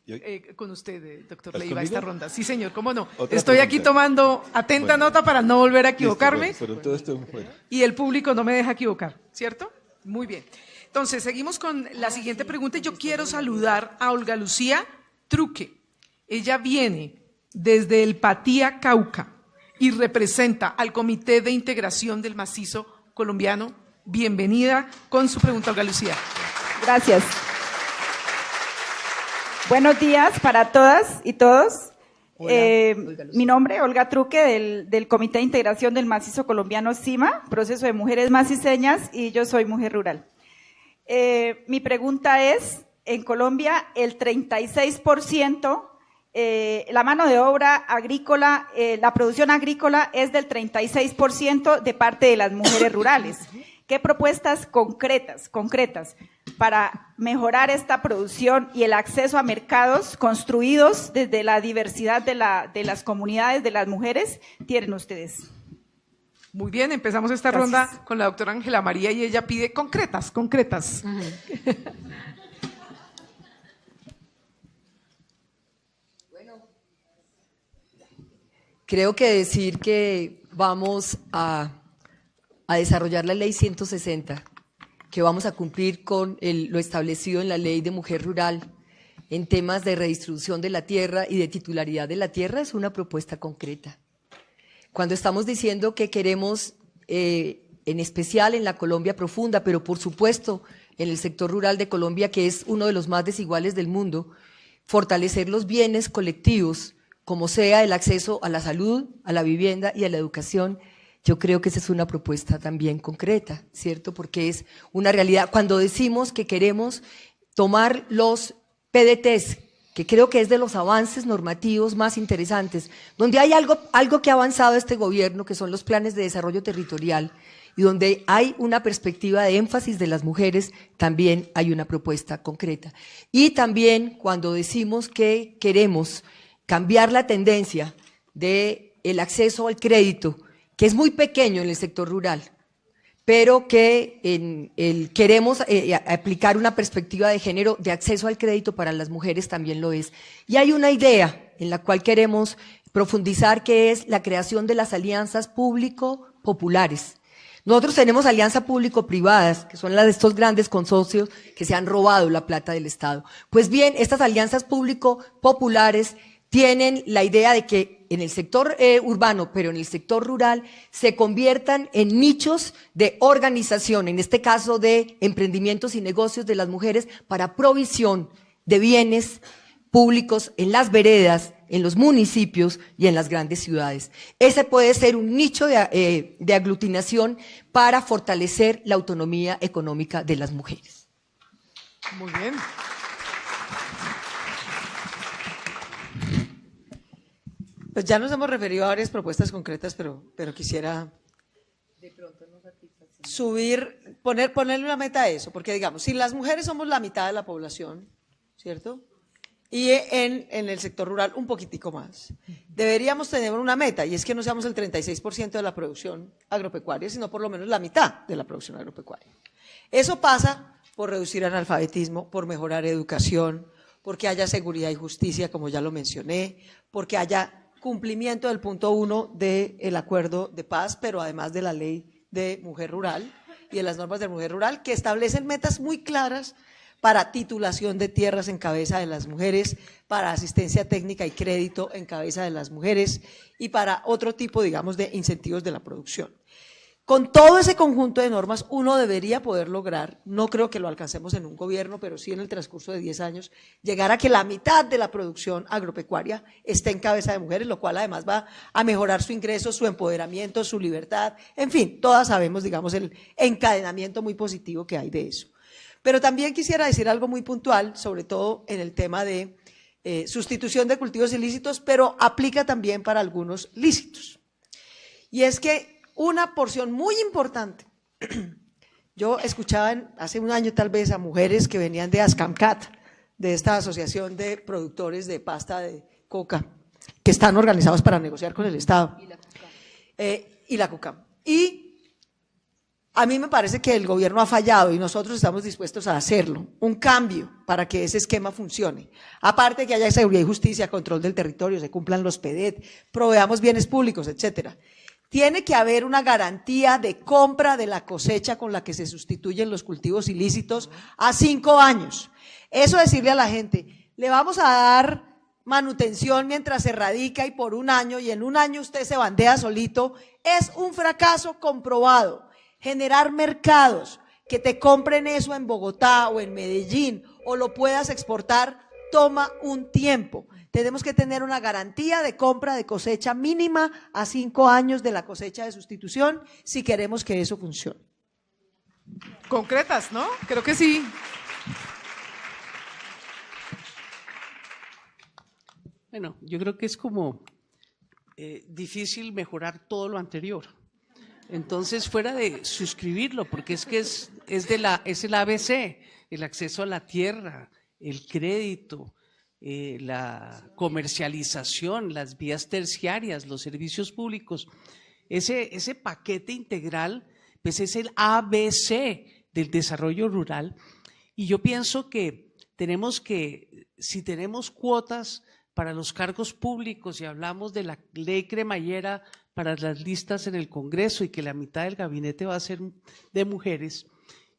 con usted, doctor Leiva, conmigo? esta ronda. Sí, señor, cómo no. Otra Estoy aquí pregunta. tomando atenta nota para no volver a equivocarme. Listo, pero todo esto, bueno. Y el público no me deja equivocar, ¿cierto? Muy bien. Entonces, seguimos con la siguiente pregunta. Yo quiero saludar a Olga Lucía Truque. Ella viene desde el Patía, Cauca, y representa al Comité de Integración del Macizo Colombiano. Bienvenida con su pregunta, Olga Lucía. Gracias. Buenos días para todas y todos. Mi nombre, Olga Truque, del Comité de Integración del Macizo Colombiano CIMA, Proceso de Mujeres Maciseñas, y yo soy mujer rural. Mi pregunta es, en Colombia el 36%, la mano de obra agrícola, la producción agrícola es del 36% de parte de las mujeres rurales. ¿Qué propuestas concretas para mejorar esta producción y el acceso a mercados construidos desde la diversidad de las comunidades de las mujeres tienen ustedes? Muy bien, empezamos esta ronda con la doctora Ángela María y ella pide concretas. Creo que decir que vamos a desarrollar la ley 160, que vamos a cumplir con lo establecido en la ley de mujer rural en temas de redistribución de la tierra y de titularidad de la tierra, es una propuesta concreta. Cuando estamos diciendo que queremos, en especial en la Colombia profunda, pero por supuesto en el sector rural de Colombia, que es uno de los más desiguales del mundo, fortalecer los bienes colectivos, como sea el acceso a la salud, a la vivienda y a la educación, yo creo que esa es una propuesta también concreta, ¿cierto? Porque es una realidad. Cuando decimos que queremos tomar los PDTs, que creo que es de los avances normativos más interesantes, donde hay algo que ha avanzado este gobierno, que son los planes de desarrollo territorial, y donde hay una perspectiva de énfasis de las mujeres, también hay una propuesta concreta. Y también cuando decimos que queremos cambiar la tendencia del acceso al crédito, que es muy pequeño en el sector rural, pero que queremos aplicar una perspectiva de género de acceso al crédito para las mujeres también lo es. Y hay una idea en la cual queremos profundizar, que es la creación de las alianzas público-populares. Nosotros tenemos alianzas público-privadas, que son las de estos grandes consorcios que se han robado la plata del Estado. Pues bien, estas alianzas público-populares tienen la idea de que en el sector urbano, pero en el sector rural, se conviertan en nichos de organización, en este caso de emprendimientos y negocios de las mujeres para provisión de bienes públicos en las veredas, en los municipios y en las grandes ciudades. Ese puede ser un nicho de aglutinación para fortalecer la autonomía económica de las mujeres. Muy bien. Pues ya nos hemos referido a varias propuestas concretas, pero quisiera ponerle una meta a eso, porque digamos, si las mujeres somos la mitad de la población, ¿cierto? Y en el sector rural un poquitico más, deberíamos tener una meta, y es que no seamos el 36% de la producción agropecuaria, sino por lo menos la mitad de la producción agropecuaria. Eso pasa por reducir analfabetismo, por mejorar educación, porque haya seguridad y justicia, como ya lo mencioné, porque haya cumplimiento del punto 1 del acuerdo de paz, pero además de la ley de mujer rural y de las normas de mujer rural, que establecen metas muy claras para titulación de tierras en cabeza de las mujeres, para asistencia técnica y crédito en cabeza de las mujeres y para otro tipo, digamos, de incentivos de la producción. Con todo ese conjunto de normas, uno debería poder lograr, no creo que lo alcancemos en un gobierno, pero sí en el transcurso de 10 años, llegar a que la mitad de la producción agropecuaria esté en cabeza de mujeres, lo cual además va a mejorar su ingreso, su empoderamiento, su libertad, en fin, todas sabemos, digamos, el encadenamiento muy positivo que hay de eso. Pero también quisiera decir algo muy puntual, sobre todo en el tema de sustitución de cultivos ilícitos, pero aplica también para algunos lícitos. Y es que una porción muy importante, yo escuchaba hace un año tal vez a mujeres que venían de Ascamcat, de esta asociación de productores de pasta de coca, que están organizados para negociar con el Estado. Y la CUCAM. Y a mí me parece que el gobierno ha fallado y nosotros estamos dispuestos a hacerlo, un cambio para que ese esquema funcione. Aparte que haya seguridad y justicia, control del territorio, se cumplan los PEDET, proveamos bienes públicos, etcétera. Tiene que haber una garantía de compra de la cosecha con la que se sustituyen los cultivos ilícitos a 5 años. Eso decirle a la gente, le vamos a dar manutención mientras se radica y por un año, y en un año usted se bandea solito, es un fracaso comprobado. Generar mercados que te compren eso en Bogotá o en Medellín o lo puedas exportar toma un tiempo. Tenemos que tener una garantía de compra de cosecha mínima a 5 años de la cosecha de sustitución si queremos que eso funcione. Concretas, ¿no? Creo que sí. Bueno, yo creo que es como difícil mejorar todo lo anterior. Entonces, fuera de suscribirlo, porque es que es el ABC, el acceso a la tierra, el crédito, la comercialización, las vías terciarias, los servicios públicos. Ese paquete integral, pues es el ABC del desarrollo rural. Y yo pienso que si tenemos cuotas para los cargos públicos y hablamos de la ley cremallera para las listas en el Congreso y que la mitad del gabinete va a ser de mujeres,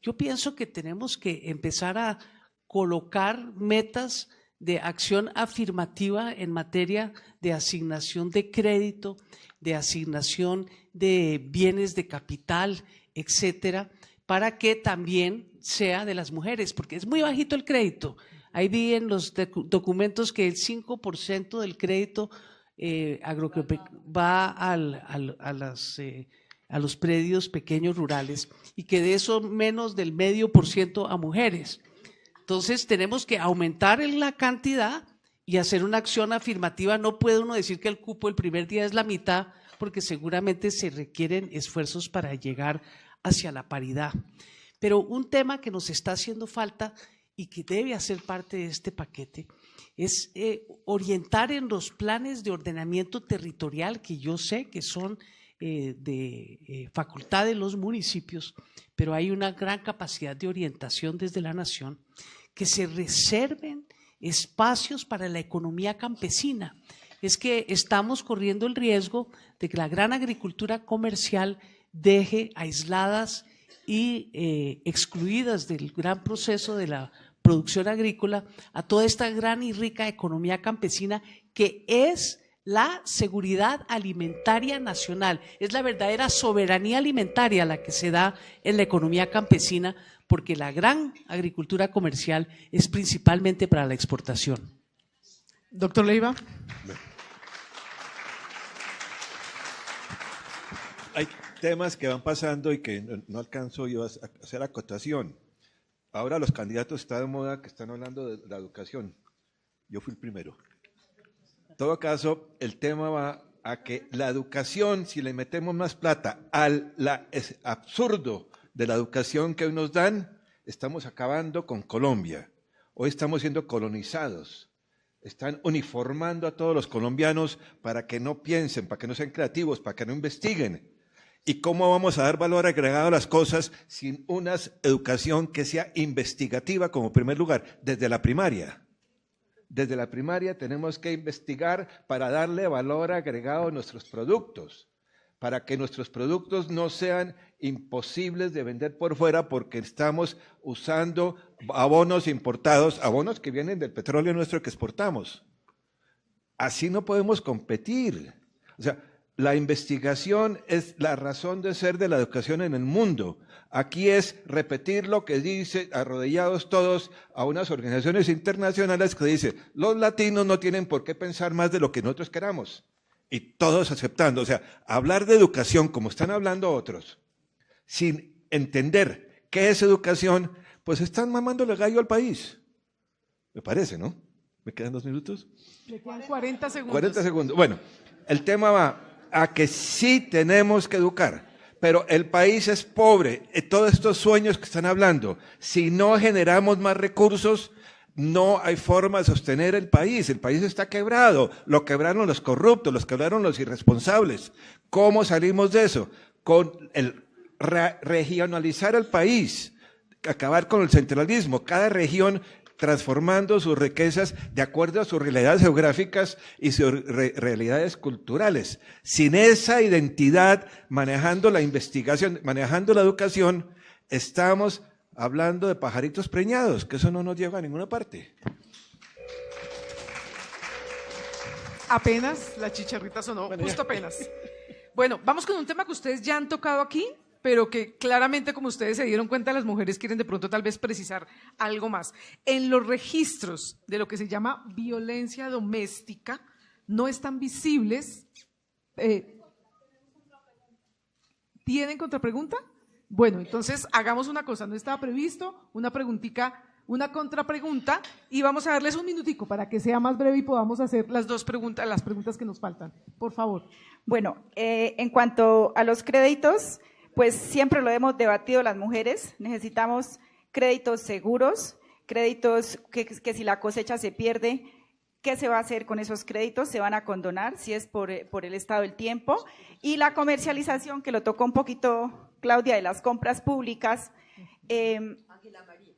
yo pienso que tenemos que empezar a colocar metas de acción afirmativa en materia de asignación de crédito, de asignación de bienes de capital, etcétera, para que también sea de las mujeres, porque es muy bajito el crédito. Ahí vi en los documentos que el 5% del crédito va a los predios pequeños rurales y que de eso menos del 0,5% a mujeres. Entonces tenemos que aumentar en la cantidad y hacer una acción afirmativa. No puede uno decir que el cupo el primer día es la mitad, porque seguramente se requieren esfuerzos para llegar hacia la paridad. Pero un tema que nos está haciendo falta y que debe hacer parte de este paquete es orientar en los planes de ordenamiento territorial, que yo sé que son facultad de los municipios, pero hay una gran capacidad de orientación desde la nación, que se reserven espacios para la economía campesina. Es que estamos corriendo el riesgo de que la gran agricultura comercial deje aisladas y excluidas del gran proceso de la producción agrícola a toda esta gran y rica economía campesina que es la seguridad alimentaria nacional, es la verdadera soberanía alimentaria la que se da en la economía campesina, porque la gran agricultura comercial es principalmente para la exportación. Doctor Leiva. Hay temas que van pasando y que no alcanzo yo a hacer acotación. Ahora los candidatos están de moda que están hablando de la educación. Yo fui el primero. En todo caso, el tema va a que la educación, si le metemos más plata al absurdo de la educación que hoy nos dan, estamos acabando con Colombia. Hoy estamos siendo colonizados. Están uniformando a todos los colombianos para que no piensen, para que no sean creativos, para que no investiguen. ¿Y cómo vamos a dar valor agregado a las cosas sin una educación que sea investigativa como primer lugar? Desde la primaria. Desde la primaria tenemos que investigar para darle valor agregado a nuestros productos, para que nuestros productos no sean imposibles de vender por fuera porque estamos usando abonos importados, abonos que vienen del petróleo nuestro que exportamos. Así no podemos competir. O sea, la investigación es la razón de ser de la educación en el mundo. Aquí es repetir lo que dice, arrodillados todos a unas organizaciones internacionales que dice, los latinos no tienen por qué pensar más de lo que nosotros queramos. Y todos aceptando. O sea, hablar de educación como están hablando otros, sin entender qué es educación, pues están mamándole gallo al país. Me parece, ¿no? ¿Me quedan 2 minutos? Le quedan 40 segundos. 40 segundos. Bueno, el tema va a que sí tenemos que educar, pero el país es pobre. Todos estos sueños que están hablando, si no generamos más recursos, no hay forma de sostener el país está quebrado, lo quebraron los corruptos, los quebraron los irresponsables. ¿Cómo salimos de eso? Con el regionalizar el país, acabar con el centralismo, cada región transformando sus riquezas de acuerdo a sus realidades geográficas y sus realidades culturales. Sin esa identidad, manejando la investigación, manejando la educación, estamos hablando de pajaritos preñados, que eso no nos lleva a ninguna parte. Apenas la chicharrita sonó, justo apenas. Bueno, vamos con un tema que ustedes ya han tocado aquí, pero que claramente, como ustedes se dieron cuenta, las mujeres quieren de pronto tal vez precisar algo más. En los registros de lo que se llama violencia doméstica, no están visibles. ¿Tienen contrapregunta? Bueno, entonces hagamos una cosa, no estaba previsto una preguntica, una contrapregunta, y vamos a darles un minutico para que sea más breve y podamos hacer las preguntas que nos faltan. Por favor. Bueno, en cuanto a los créditos, pues siempre lo hemos debatido las mujeres, necesitamos créditos seguros, créditos que si la cosecha se pierde, ¿qué se va a hacer con esos créditos? ¿Se van a condonar si es por el estado del tiempo? Y la comercialización, que lo tocó un poquito Claudia, de las compras públicas. Ángela María.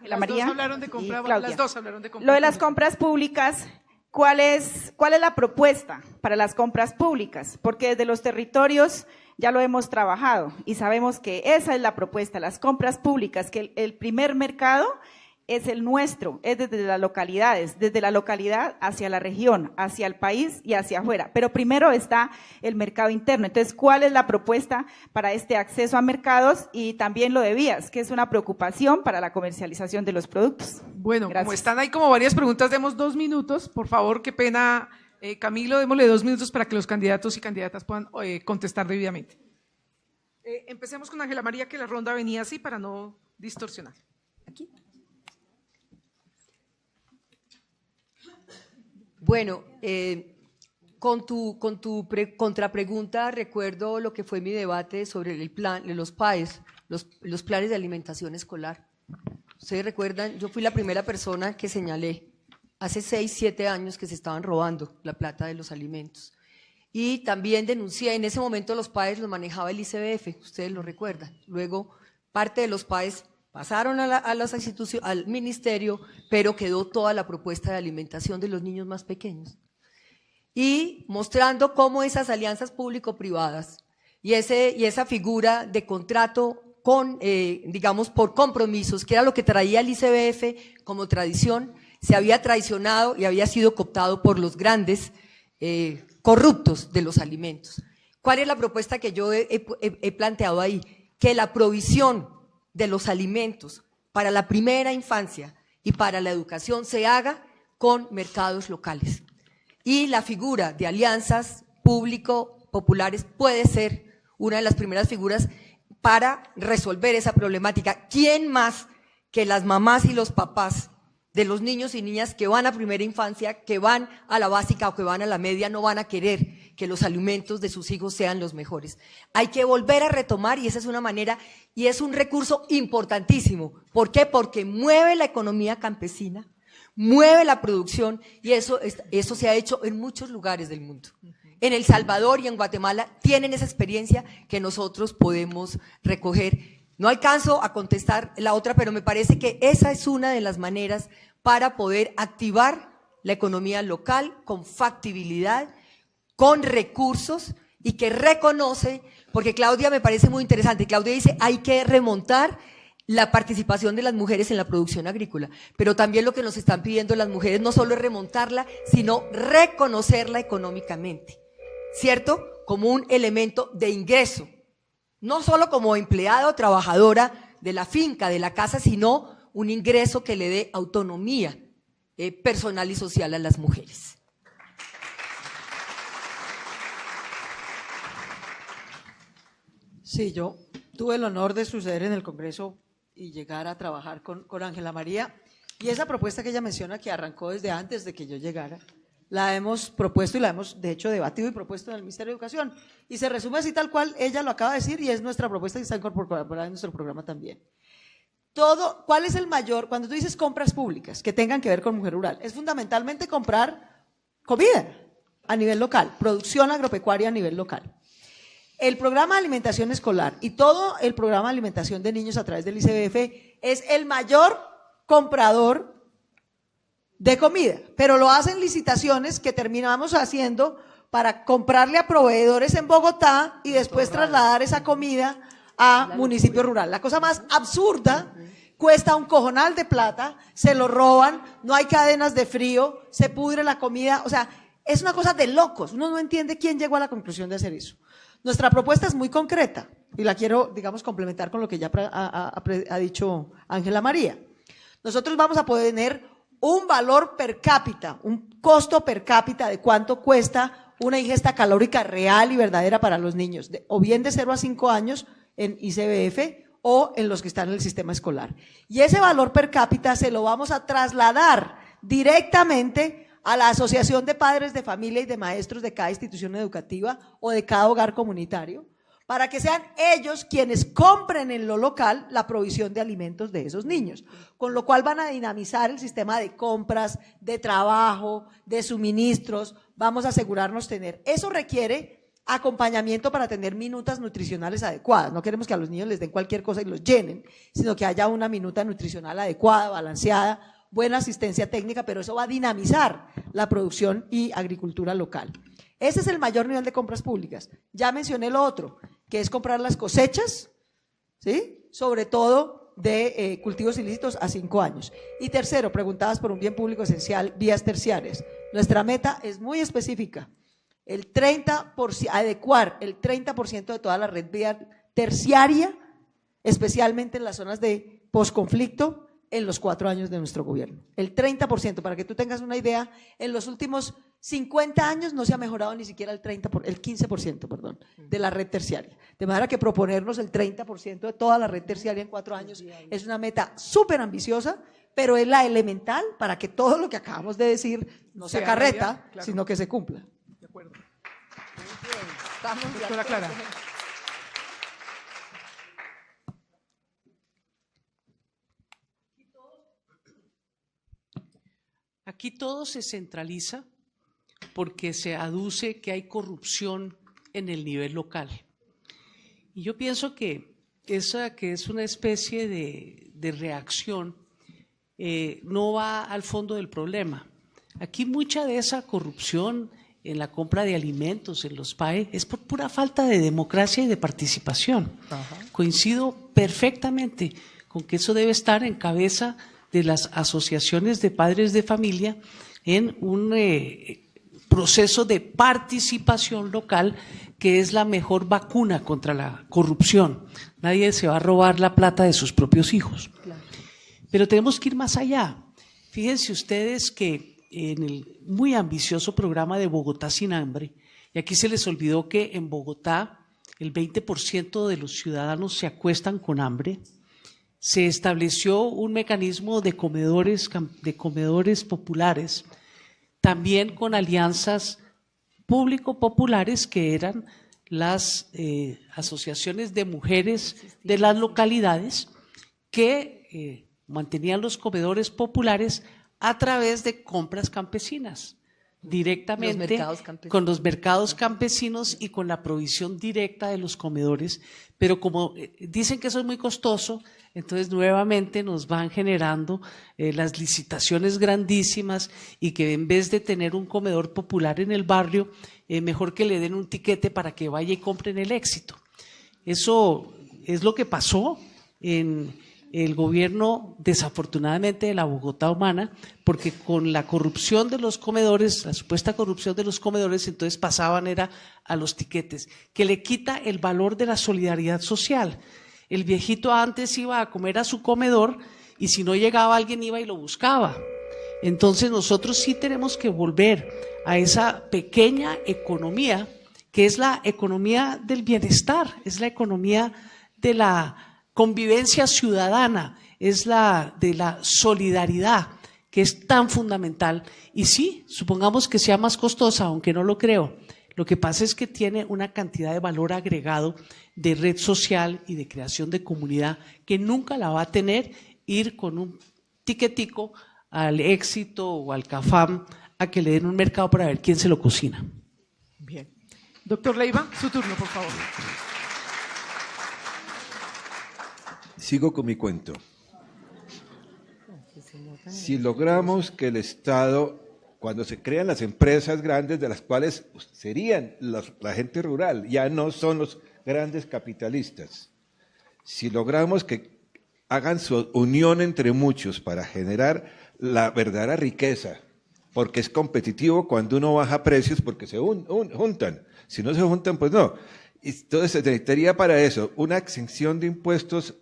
Las dos hablaron de compras. Lo de las compras públicas, ¿cuál es la propuesta para las compras públicas? Porque desde los territorios ya lo hemos trabajado y sabemos que esa es la propuesta, las compras públicas, que el primer mercado es el nuestro, es desde las localidades, desde la localidad hacia la región, hacia el país y hacia afuera. Pero primero está el mercado interno. Entonces, ¿cuál es la propuesta para este acceso a mercados? Y también lo de vías, que es una preocupación para la comercialización de los productos. Bueno, gracias. Como están ahí como varias preguntas, demos 2 minutos. Por favor, qué pena, Camilo, démosle 2 minutos para que los candidatos y candidatas puedan contestar debidamente. Empecemos con Ángela María, que la ronda venía así para no distorsionar. Aquí. Bueno, con tu contrapregunta recuerdo lo que fue mi debate sobre el plan, los PAES, los planes de alimentación escolar. Ustedes recuerdan, yo fui la primera persona que señalé hace 6, 7 años que se estaban robando la plata de los alimentos. y también denuncié, en ese momento los PAES los manejaba el ICBF, ustedes lo recuerdan. Luego parte de los PAES pasaron a las instituciones, al ministerio, pero quedó toda la propuesta de alimentación de los niños más pequeños. Y mostrando cómo esas alianzas público-privadas y esa figura de contrato con, digamos, por compromisos, que era lo que traía el ICBF como tradición, se había traicionado y había sido cooptado por los grandes corruptos de los alimentos. ¿Cuál es la propuesta que yo he planteado ahí? Que la provisión de los alimentos para la primera infancia y para la educación se haga con mercados locales. Y la figura de alianzas público-populares puede ser una de las primeras figuras para resolver esa problemática. ¿Quién más que las mamás y los papás de los niños y niñas que van a primera infancia, que van a la básica o que van a la media, no van a querer que los alimentos de sus hijos sean los mejores? Hay que volver a retomar, y esa es una manera, y es un recurso importantísimo. ¿Por qué? Porque mueve la economía campesina, mueve la producción, y eso se ha hecho en muchos lugares del mundo. En El Salvador y en Guatemala tienen esa experiencia que nosotros podemos recoger. No alcanzo a contestar la otra, pero me parece que esa es una de las maneras para poder activar la economía local con factibilidad, con recursos, y que reconoce, porque Claudia me parece muy interesante, Claudia dice hay que remontar la participación de las mujeres en la producción agrícola, pero también lo que nos están pidiendo las mujeres no solo es remontarla, sino reconocerla económicamente, ¿cierto? Como un elemento de ingreso, no solo como empleada o trabajadora de la finca, de la casa, sino un ingreso que le dé autonomía personal y social a las mujeres. Sí, yo tuve el honor de suceder en el Congreso y llegar a trabajar con Ángela María, y esa propuesta que ella menciona, que arrancó desde antes de que yo llegara, la hemos propuesto y la hemos de hecho debatido y propuesto en el Ministerio de Educación, y se resume así tal cual ella lo acaba de decir, y es nuestra propuesta que está incorporada en nuestro programa también. ¿Cuál es el mayor? Cuando tú dices compras públicas que tengan que ver con mujer rural, es fundamentalmente comprar comida a nivel local, producción agropecuaria a nivel local. El programa de alimentación escolar y todo el programa de alimentación de niños a través del ICBF es el mayor comprador de comida, pero lo hacen licitaciones que terminamos haciendo para comprarle a proveedores en Bogotá y después trasladar esa comida a municipio rural. La cosa más absurda, cuesta un cojonal de plata, se lo roban, no hay cadenas de frío, se pudre la comida, o sea, es una cosa de locos, uno no entiende quién llegó a la conclusión de hacer eso. Nuestra propuesta es muy concreta y la quiero, digamos, complementar con lo que ya ha dicho Ángela María. Nosotros vamos a poder tener un valor per cápita, un costo per cápita de cuánto cuesta una ingesta calórica real y verdadera para los niños, o bien de 0 a 5 años en ICBF o en los que están en el sistema escolar. Y ese valor per cápita se lo vamos a trasladar directamente a la Asociación de Padres de Familia y de Maestros de cada institución educativa o de cada hogar comunitario, para que sean ellos quienes compren en lo local la provisión de alimentos de esos niños, con lo cual van a dinamizar el sistema de compras, de trabajo, de suministros, vamos a asegurarnos tener. Eso requiere acompañamiento para tener minutas nutricionales adecuadas, no queremos que a los niños les den cualquier cosa y los llenen, sino que haya una minuta nutricional adecuada, balanceada, buena asistencia técnica, pero eso va a dinamizar la producción y agricultura local. Ese es el mayor nivel de compras públicas. Ya mencioné lo otro, que es comprar las cosechas, ¿sí? Sobre todo de cultivos ilícitos a 5 años. Y tercero, preguntabas por un bien público esencial, vías terciarias. Nuestra meta es muy específica, adecuar el 30% de toda la red vial terciaria, especialmente en las zonas de posconflicto, en los 4 años de nuestro gobierno. El 30%, para que tú tengas una idea, en los últimos 50 años no se ha mejorado ni siquiera el 15%, de la red terciaria. De manera que proponernos el 30% de toda la red terciaria en 4 años es una meta súper ambiciosa, pero es la elemental para que todo lo que acabamos de decir no se acarreta, claro, sino que se cumpla. De acuerdo. Doctora Clara. Aquí todo se centraliza porque se aduce que hay corrupción en el nivel local. Y yo pienso que esa que es una especie de reacción no va al fondo del problema. Aquí mucha de esa corrupción en la compra de alimentos, en los PAE, es por pura falta de democracia y de participación. Coincido perfectamente con que eso debe estar en cabeza de las asociaciones de padres de familia en un proceso de participación local que es la mejor vacuna contra la corrupción. Nadie se va a robar la plata de sus propios hijos. Claro. Pero tenemos que ir más allá. Fíjense ustedes que en el muy ambicioso programa de Bogotá sin hambre, y aquí se les olvidó que en Bogotá el 20% de los ciudadanos se acuestan con hambre, se estableció un mecanismo de comedores populares, también con alianzas público-populares que eran las asociaciones de mujeres de las localidades que mantenían los comedores populares a través de compras campesinas, directamente con los mercados campesinos y con la provisión directa de los comedores, pero como dicen que eso es muy costoso, entonces nuevamente nos van generando las licitaciones grandísimas y que en vez de tener un comedor popular en el barrio, mejor que le den un tiquete para que vaya y compren el éxito. Eso es lo que pasó en el gobierno, desafortunadamente, de la Bogotá humana, porque con la corrupción de los comedores, la supuesta corrupción de los comedores, entonces pasaban era a los tiquetes, que le quita el valor de la solidaridad social. El viejito antes iba a comer a su comedor y si no llegaba alguien iba y lo buscaba. Entonces nosotros sí tenemos que volver a esa pequeña economía, que es la economía del bienestar, es la economía de la convivencia ciudadana, es la de la solidaridad, que es tan fundamental. Y sí, supongamos que sea más costosa, aunque no lo creo. Lo que pasa es que tiene una cantidad de valor agregado de red social y de creación de comunidad que nunca la va a tener ir con un tiquetico al Éxito o al Cafam a que le den un mercado para ver quién se lo cocina. Bien. Doctor Leiva, su turno, por favor. Sigo con mi cuento. Si logramos que el Estado, cuando se crean las empresas grandes, de las cuales serían la gente rural, ya no son los grandes capitalistas, si logramos que hagan su unión entre muchos para generar la verdadera riqueza, porque es competitivo cuando uno baja precios, porque se juntan, si no se juntan, pues no. Entonces se necesitaría para eso una exención de impuestos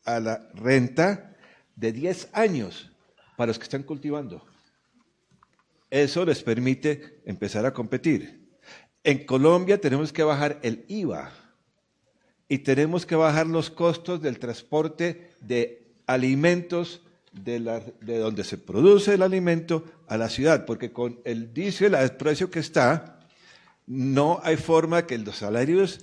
a la renta de 10 años para los que están cultivando. Eso les permite empezar a competir. En Colombia tenemos que bajar el IVA y tenemos que bajar los costos del transporte de alimentos de donde se produce el alimento a la ciudad, porque con el diésel al precio que está, no hay forma que los salarios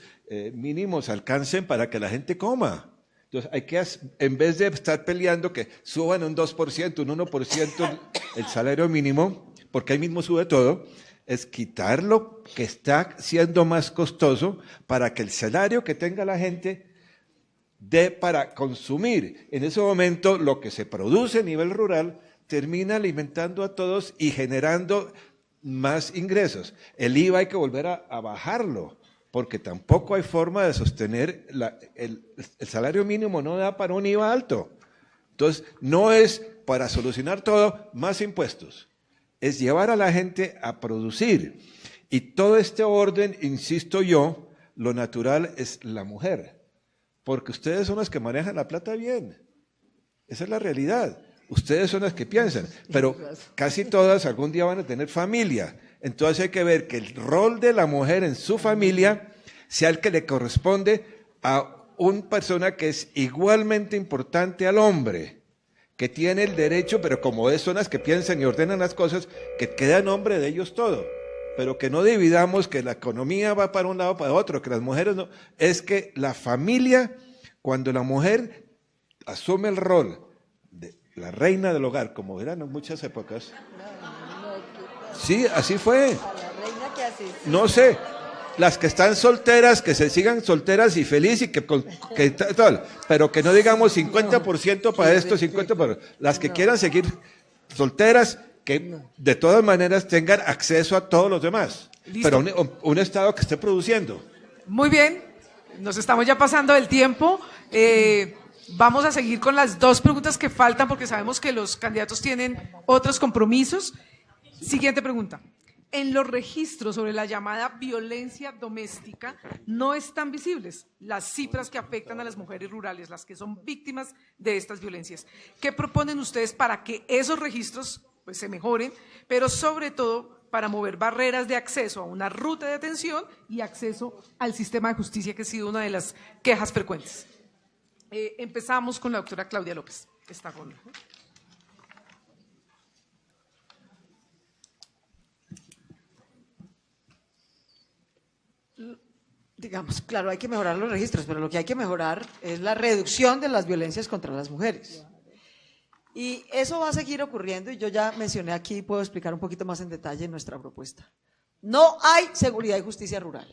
mínimos alcancen para que la gente coma. Entonces hay que, en vez de estar peleando que suban un 2%, un 1% el salario mínimo, porque ahí mismo sube todo, es quitar lo que está siendo más costoso para que el salario que tenga la gente dé para consumir. En ese momento lo que se produce a nivel rural termina alimentando a todos y generando más ingresos. El IVA hay que volver a bajarlo, porque tampoco hay forma de sostener el salario mínimo, no da para un IVA alto. Entonces, no es para solucionar todo más impuestos, es llevar a la gente a producir. Y todo este orden, insisto yo, lo natural es la mujer, porque ustedes son las que manejan la plata bien. Esa es la realidad. Ustedes son las que piensan, pero casi todas algún día van a tener familia. Entonces hay que ver que el rol de la mujer en su familia sea el que le corresponde a una persona que es igualmente importante al hombre, que tiene el derecho, pero como son las que piensan y ordenan las cosas, que queda en nombre de ellos todo, pero que no dividamos que la economía va para un lado o para otro, que las mujeres no. Es que la familia, cuando la mujer asume el rol de la reina del hogar, como eran en muchas épocas, sí, así fue. No sé, las que están solteras, que se sigan solteras y felices y pero que no digamos 50% para esto, 50%. Las que quieran seguir solteras, que de todas maneras tengan acceso a todos los demás. Listo. Pero un Estado que esté produciendo. Muy bien, nos estamos ya pasando del tiempo. Vamos a seguir con las 2 preguntas que faltan porque sabemos que los candidatos tienen otros compromisos. Siguiente pregunta. En los registros sobre la llamada violencia doméstica no están visibles las cifras que afectan a las mujeres rurales, las que son víctimas de estas violencias. ¿Qué proponen ustedes para que esos registros pues, se mejoren, pero sobre todo para mover barreras de acceso a una ruta de atención y acceso al sistema de justicia, que ha sido una de las quejas frecuentes? Empezamos con la doctora Claudia López. Está con... Digamos, claro, hay que mejorar los registros, pero lo que hay que mejorar es la reducción de las violencias contra las mujeres. Y eso va a seguir ocurriendo, y yo ya mencioné aquí, puedo explicar un poquito más en detalle nuestra propuesta. No hay seguridad y justicia rural.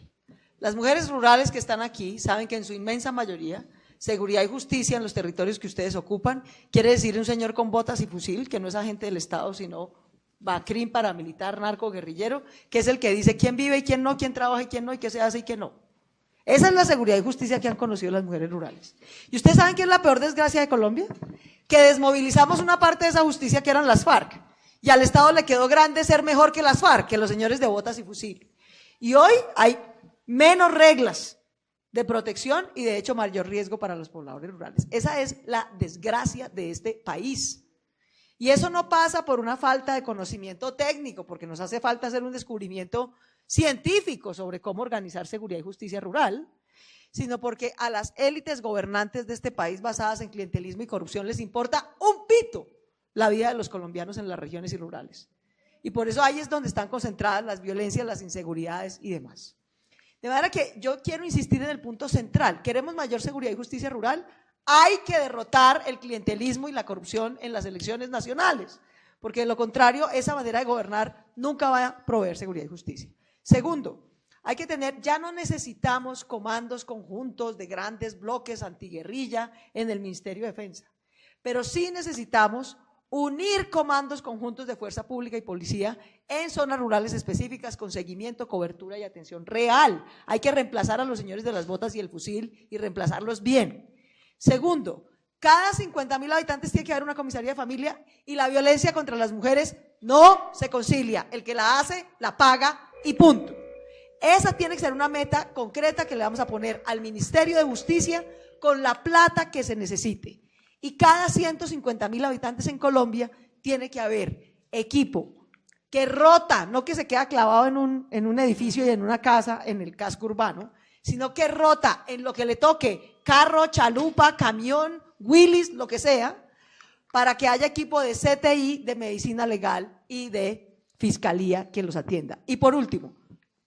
Las mujeres rurales que están aquí saben que en su inmensa mayoría, seguridad y justicia en los territorios que ustedes ocupan, quiere decir un señor con botas y fusil, que no es agente del Estado, sino bacrín, paramilitar, narco, guerrillero, que es el que dice quién vive y quién no, quién trabaja y quién no, y qué se hace y qué no. Esa es la seguridad y justicia que han conocido las mujeres rurales. ¿Y ustedes saben qué es la peor desgracia de Colombia? Que desmovilizamos una parte de esa justicia que eran las FARC, y al Estado le quedó grande ser mejor que las FARC, que los señores de botas y fusil. Y hoy hay menos reglas de protección y de hecho mayor riesgo para los pobladores rurales. Esa es la desgracia de este país. Y eso no pasa por una falta de conocimiento técnico, porque nos hace falta hacer un descubrimiento científico sobre cómo organizar seguridad y justicia rural, sino porque a las élites gobernantes de este país basadas en clientelismo y corrupción les importa un pito la vida de los colombianos en las regiones y rurales. Y por eso ahí es donde están concentradas las violencias, las inseguridades y demás. De manera que yo quiero insistir en el punto central. ¿Queremos mayor seguridad y justicia rural? Hay que derrotar el clientelismo y la corrupción en las elecciones nacionales, porque de lo contrario, esa manera de gobernar nunca va a proveer seguridad y justicia. Segundo, hay que tener, ya no necesitamos comandos conjuntos de grandes bloques antiguerrilla en el Ministerio de Defensa, pero sí necesitamos unir comandos conjuntos de fuerza pública y policía en zonas rurales específicas con seguimiento, cobertura y atención real. Hay que reemplazar a los señores de las botas y el fusil y reemplazarlos bien. Segundo, cada 50.000 habitantes tiene que haber una comisaría de familia y la violencia contra las mujeres no se concilia. El que la hace, la paga y punto. Esa tiene que ser una meta concreta que le vamos a poner al Ministerio de Justicia con la plata que se necesite. Y cada 150.000 habitantes en Colombia tiene que haber equipo que rota, no que se queda clavado en un edificio y en una casa en el casco urbano, sino que rota en lo que le toque, carro, chalupa, camión, Willis, lo que sea, para que haya equipo de CTI, de medicina legal y de fiscalía que los atienda. Y por último,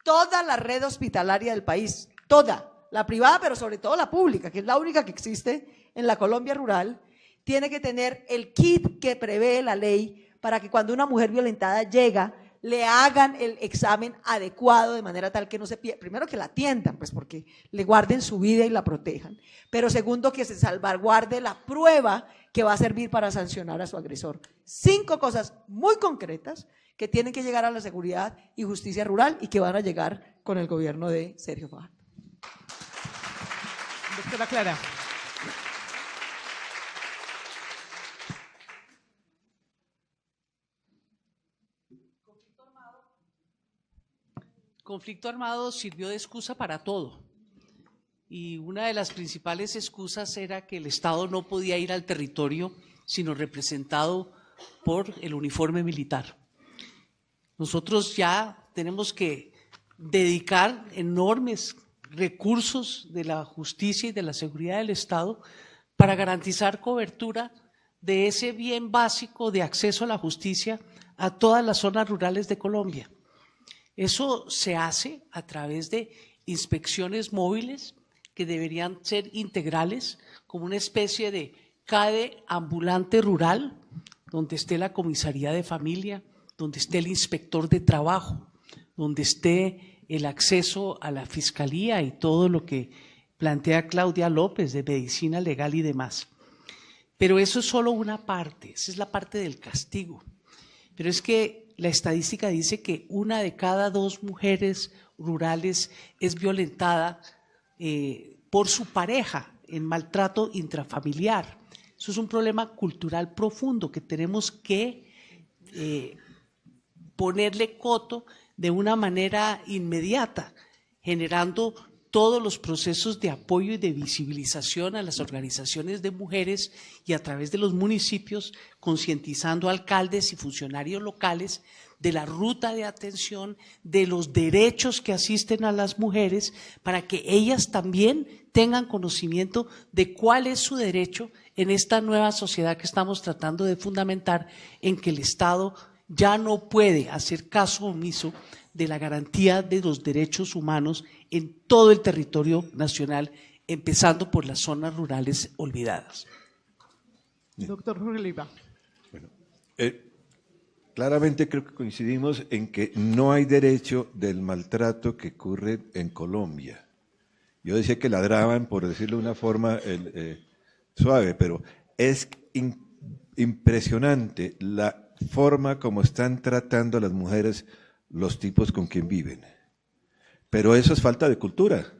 toda la red hospitalaria del país, toda, la privada, pero sobre todo la pública, que es la única que existe en la Colombia rural, tiene que tener el kit que prevé la ley para que cuando una mujer violentada llega, le hagan el examen adecuado de manera tal que no se pierda, primero que la atiendan, pues porque le guarden su vida y la protejan, pero segundo que se salvaguarde la prueba que va a servir para sancionar a su agresor. 5 cosas muy concretas que tienen que llegar a la seguridad y justicia rural y que van a llegar con el gobierno de Sergio Fajardo. Doctora Clara. Conflicto armado sirvió de excusa para todo. Y una de las principales excusas era que el Estado no podía ir al territorio sino representado por el uniforme militar. Nosotros ya tenemos que dedicar enormes recursos de la justicia y de la seguridad del Estado para garantizar cobertura de ese bien básico de acceso a la justicia a todas las zonas rurales de Colombia. Eso se hace a través de inspecciones móviles que deberían ser integrales, como una especie de CADE ambulante rural, donde esté la comisaría de familia, donde esté el inspector de trabajo, donde esté el acceso a la fiscalía y todo lo que plantea Claudia López de medicina legal y demás. Pero eso es solo una parte, esa es la parte del castigo. Pero es que la estadística dice que 1 de cada 2 mujeres rurales es violentada por su pareja en maltrato intrafamiliar. Eso es un problema cultural profundo que tenemos que ponerle coto de una manera inmediata, generando todos los procesos de apoyo y de visibilización a las organizaciones de mujeres y a través de los municipios, concientizando a alcaldes y funcionarios locales de la ruta de atención, de los derechos que asisten a las mujeres, para que ellas también tengan conocimiento de cuál es su derecho en esta nueva sociedad que estamos tratando de fundamentar, en que el Estado ya no puede hacer caso omiso de la garantía de los derechos humanos en todo el territorio nacional, empezando por las zonas rurales olvidadas. Doctor Jorge Leiva. Bueno, claramente creo que coincidimos en que no hay derecho del maltrato que ocurre en Colombia. Yo decía que ladraban, por decirlo de una forma suave, pero es impresionante la forma como están tratando a las mujeres los tipos con quien viven. Pero eso es falta de cultura.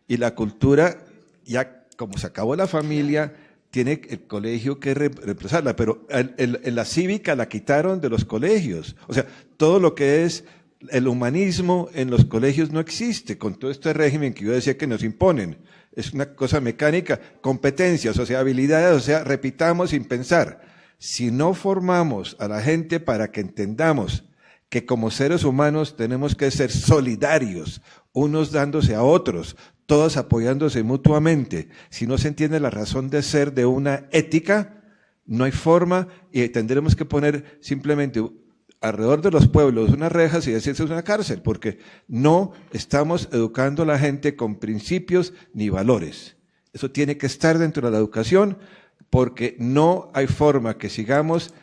Y la cultura, ya como se acabó la familia, tiene el colegio que reemplazarla, pero en la cívica la quitaron de los colegios. O sea, todo lo que es el humanismo en los colegios no existe, con todo este régimen que yo decía que nos imponen. Es una cosa mecánica, competencias, o sea, habilidades, o sea, repitamos sin pensar. Si no formamos a la gente para que entendamos que como seres humanos tenemos que ser solidarios, unos dándose a otros, todos apoyándose mutuamente. Si no se entiende la razón de ser de una ética, no hay forma, y tendremos que poner simplemente alrededor de los pueblos unas rejas y decirse es una cárcel, porque no estamos educando a la gente con principios ni valores. Eso tiene que estar dentro de la educación, porque no hay forma que sigamos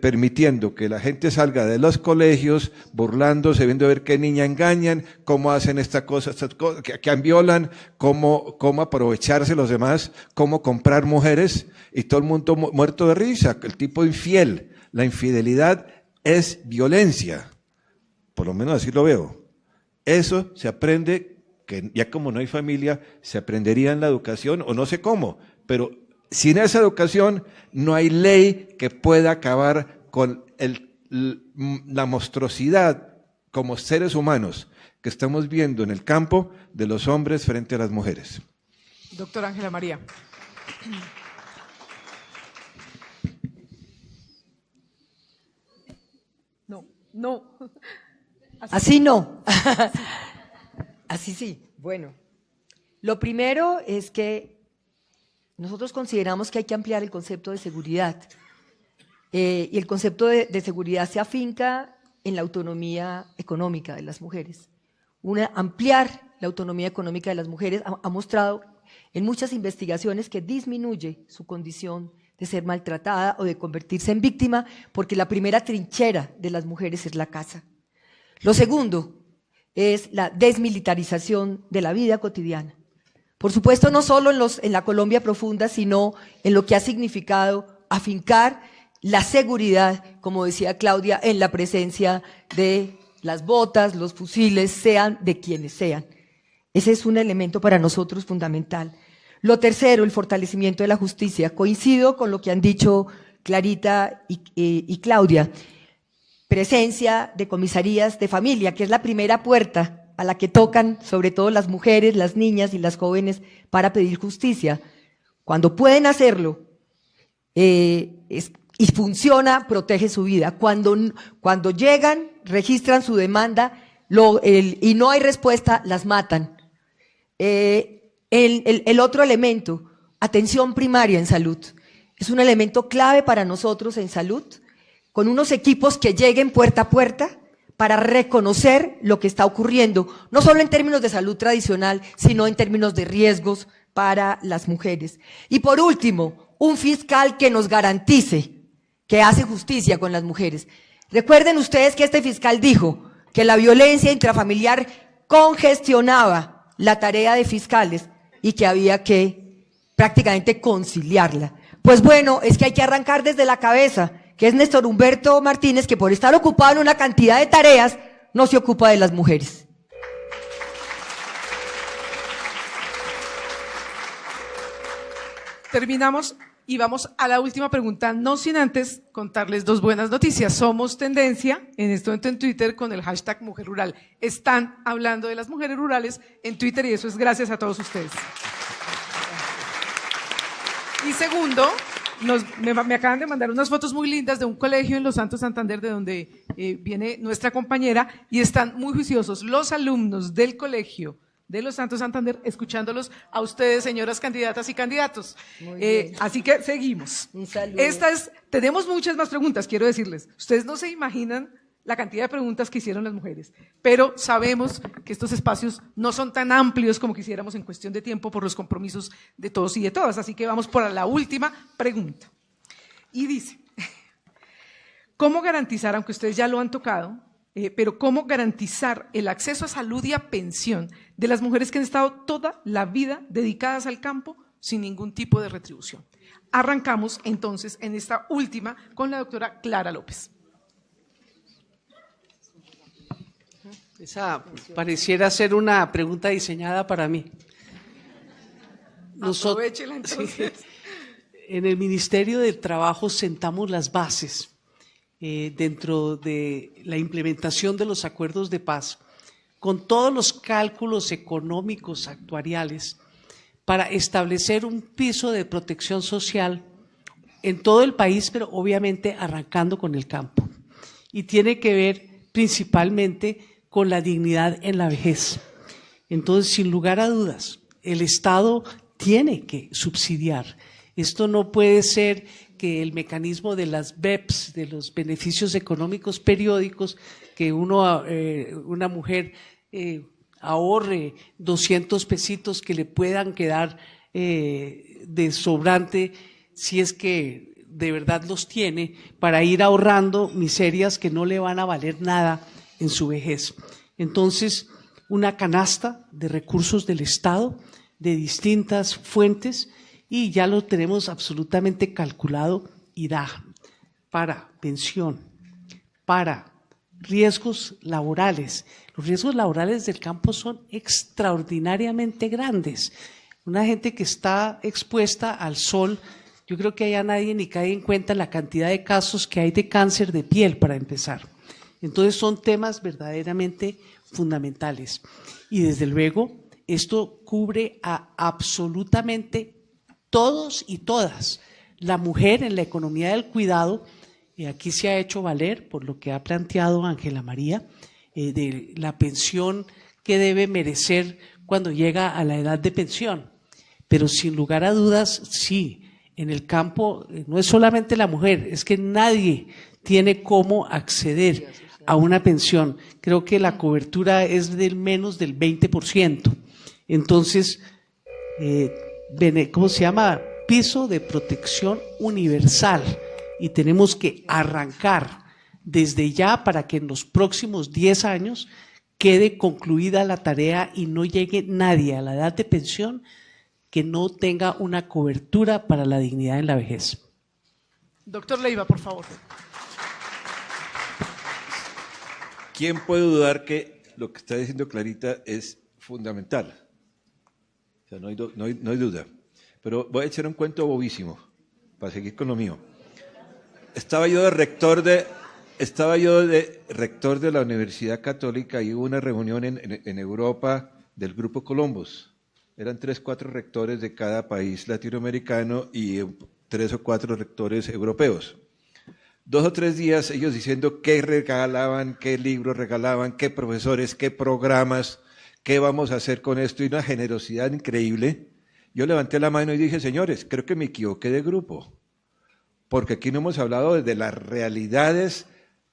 permitiendo que la gente salga de los colegios burlándose, viendo a ver qué niña engañan, cómo hacen estas cosas, que violan, cómo aprovecharse los demás, cómo comprar mujeres, y todo el mundo muerto de risa, el tipo infiel. La infidelidad es violencia, por lo menos así lo veo. Eso se aprende, que ya como no hay familia, se aprendería en la educación, o no sé cómo, pero sin esa educación no hay ley que pueda acabar con la monstruosidad como seres humanos que estamos viendo en el campo de los hombres frente a las mujeres. Doctora Ángela María. No. Así no. Así sí. Bueno, lo primero es que nosotros consideramos que hay que ampliar el concepto de seguridad, y el concepto de seguridad se afinca en la autonomía económica de las mujeres. Ampliar la autonomía económica de las mujeres ha mostrado en muchas investigaciones que disminuye su condición de ser maltratada o de convertirse en víctima, porque la primera trinchera de las mujeres es la casa. Lo segundo es la desmilitarización de la vida cotidiana. Por supuesto, no solo en la Colombia profunda, sino en lo que ha significado afincar la seguridad, como decía Claudia, en la presencia de las botas, los fusiles, sean de quienes sean. Ese es un elemento para nosotros fundamental. Lo tercero, el fortalecimiento de la justicia. Coincido con lo que han dicho Clarita y Claudia. Presencia de comisarías de familia, que es la primera puerta a la que tocan sobre todo las mujeres, las niñas y las jóvenes para pedir justicia. Cuando pueden hacerlo y funciona, protege su vida. Cuando llegan, registran su demanda y no hay respuesta, las matan. El otro elemento, atención primaria en salud. Es un elemento clave para nosotros en salud, con unos equipos que lleguen puerta a puerta, para reconocer lo que está ocurriendo, no solo en términos de salud tradicional, sino en términos de riesgos para las mujeres. Y por último, un fiscal que nos garantice que hace justicia con las mujeres. Recuerden ustedes que este fiscal dijo que la violencia intrafamiliar congestionaba la tarea de fiscales y que había que prácticamente conciliarla. Pues bueno, es que hay que arrancar desde la cabeza, que es Néstor Humberto Martínez, que por estar ocupado en una cantidad de tareas no se ocupa de las mujeres. Terminamos y vamos a la última pregunta, no sin antes contarles dos buenas noticias. Somos tendencia en este momento en Twitter con el hashtag Mujer Rural. Están hablando de las mujeres rurales en Twitter y eso es gracias a todos ustedes. Y segundo, me acaban de mandar unas fotos muy lindas de un colegio en Los Santos, Santander, de donde viene nuestra compañera, y están muy juiciosos los alumnos del colegio de Los Santos, Santander, escuchándolos a ustedes, señoras candidatas y candidatos. Así que seguimos. Un saludo. Tenemos muchas más preguntas, quiero decirles. Ustedes no se imaginan la cantidad de preguntas que hicieron las mujeres, pero sabemos que estos espacios no son tan amplios como quisiéramos en cuestión de tiempo por los compromisos de todos y de todas, así que vamos por la última pregunta. Y dice, ¿cómo garantizar, aunque ustedes ya lo han tocado, pero cómo garantizar el acceso a salud y a pensión de las mujeres que han estado toda la vida dedicadas al campo sin ningún tipo de retribución? Arrancamos entonces en esta última con la doctora Clara López. Esa pareciera ser una pregunta diseñada para mí. Aprovéchela entonces. Sí, en el Ministerio del Trabajo sentamos las bases dentro de la implementación de los acuerdos de paz, con todos los cálculos económicos actuariales, para establecer un piso de protección social en todo el país, pero obviamente arrancando con el campo. Y tiene que ver principalmente con la dignidad en la vejez. Entonces, sin lugar a dudas, el Estado tiene que subsidiar. Esto no puede ser que el mecanismo de las BEPS, de los beneficios económicos periódicos, que una mujer ahorre 200 pesitos que le puedan quedar de sobrante, si es que de verdad los tiene, para ir ahorrando miserias que no le van a valer nada en su vejez. Entonces, una canasta de recursos del Estado de distintas fuentes, y ya lo tenemos absolutamente calculado, y da para pensión, para riesgos laborales. Los riesgos laborales del campo son extraordinariamente grandes. Una gente que está expuesta al sol, yo creo que allá nadie ni cae en cuenta la cantidad de casos que hay de cáncer de piel, para empezar. Entonces son temas verdaderamente fundamentales. Y desde luego, esto cubre a absolutamente todos y todas. La mujer en la economía del cuidado, aquí se ha hecho valer, por lo que ha planteado Ángela María, de la pensión que debe merecer cuando llega a la edad de pensión. Pero sin lugar a dudas, sí, en el campo no es solamente la mujer, es que nadie tiene cómo acceder a una pensión. Creo que la cobertura es del menos del 20%. Entonces, ¿cómo se llama? Piso de protección universal. Y tenemos que arrancar desde ya para que en los próximos 10 años quede concluida la tarea y no llegue nadie a la edad de pensión que no tenga una cobertura para la dignidad en la vejez. Doctor Leiva, por favor. ¿Quién puede dudar que lo que está diciendo Clarita es fundamental? O sea, no hay duda. Pero voy a echar un cuento bobísimo para seguir con lo mío. Estaba yo de rector de la Universidad Católica y hubo una reunión en Europa del Grupo Columbus. Eran 3 o 4 rectores de cada país latinoamericano y 3 o 4 rectores europeos. 2 o 3 días ellos diciendo qué regalaban, qué libros regalaban, qué profesores, qué programas, qué vamos a hacer con esto, y una generosidad increíble. Yo levanté la mano y dije, señores, creo que me equivoqué de grupo, porque aquí no hemos hablado de las realidades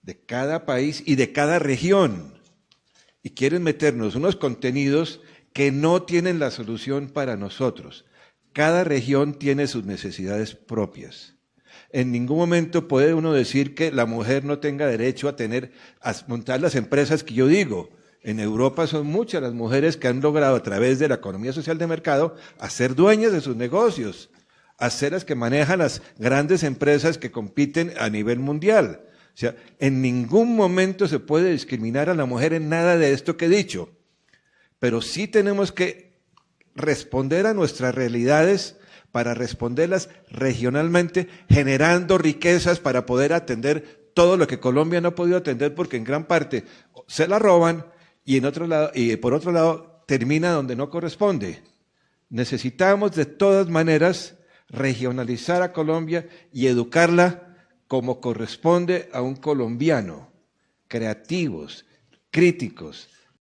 de cada país y de cada región, y quieren meternos unos contenidos que no tienen la solución para nosotros. Cada región tiene sus necesidades propias. En ningún momento puede uno decir que la mujer no tenga derecho a montar las empresas que yo digo. En Europa son muchas las mujeres que han logrado a través de la economía social de mercado a ser dueñas de sus negocios, a ser las que manejan las grandes empresas que compiten a nivel mundial. O sea, en ningún momento se puede discriminar a la mujer en nada de esto que he dicho, pero sí tenemos que responder a nuestras realidades para responderlas regionalmente, generando riquezas para poder atender todo lo que Colombia no ha podido atender porque en gran parte se la roban y por otro lado termina donde no corresponde. Necesitamos de todas maneras regionalizar a Colombia y educarla como corresponde a un colombiano, creativos, críticos,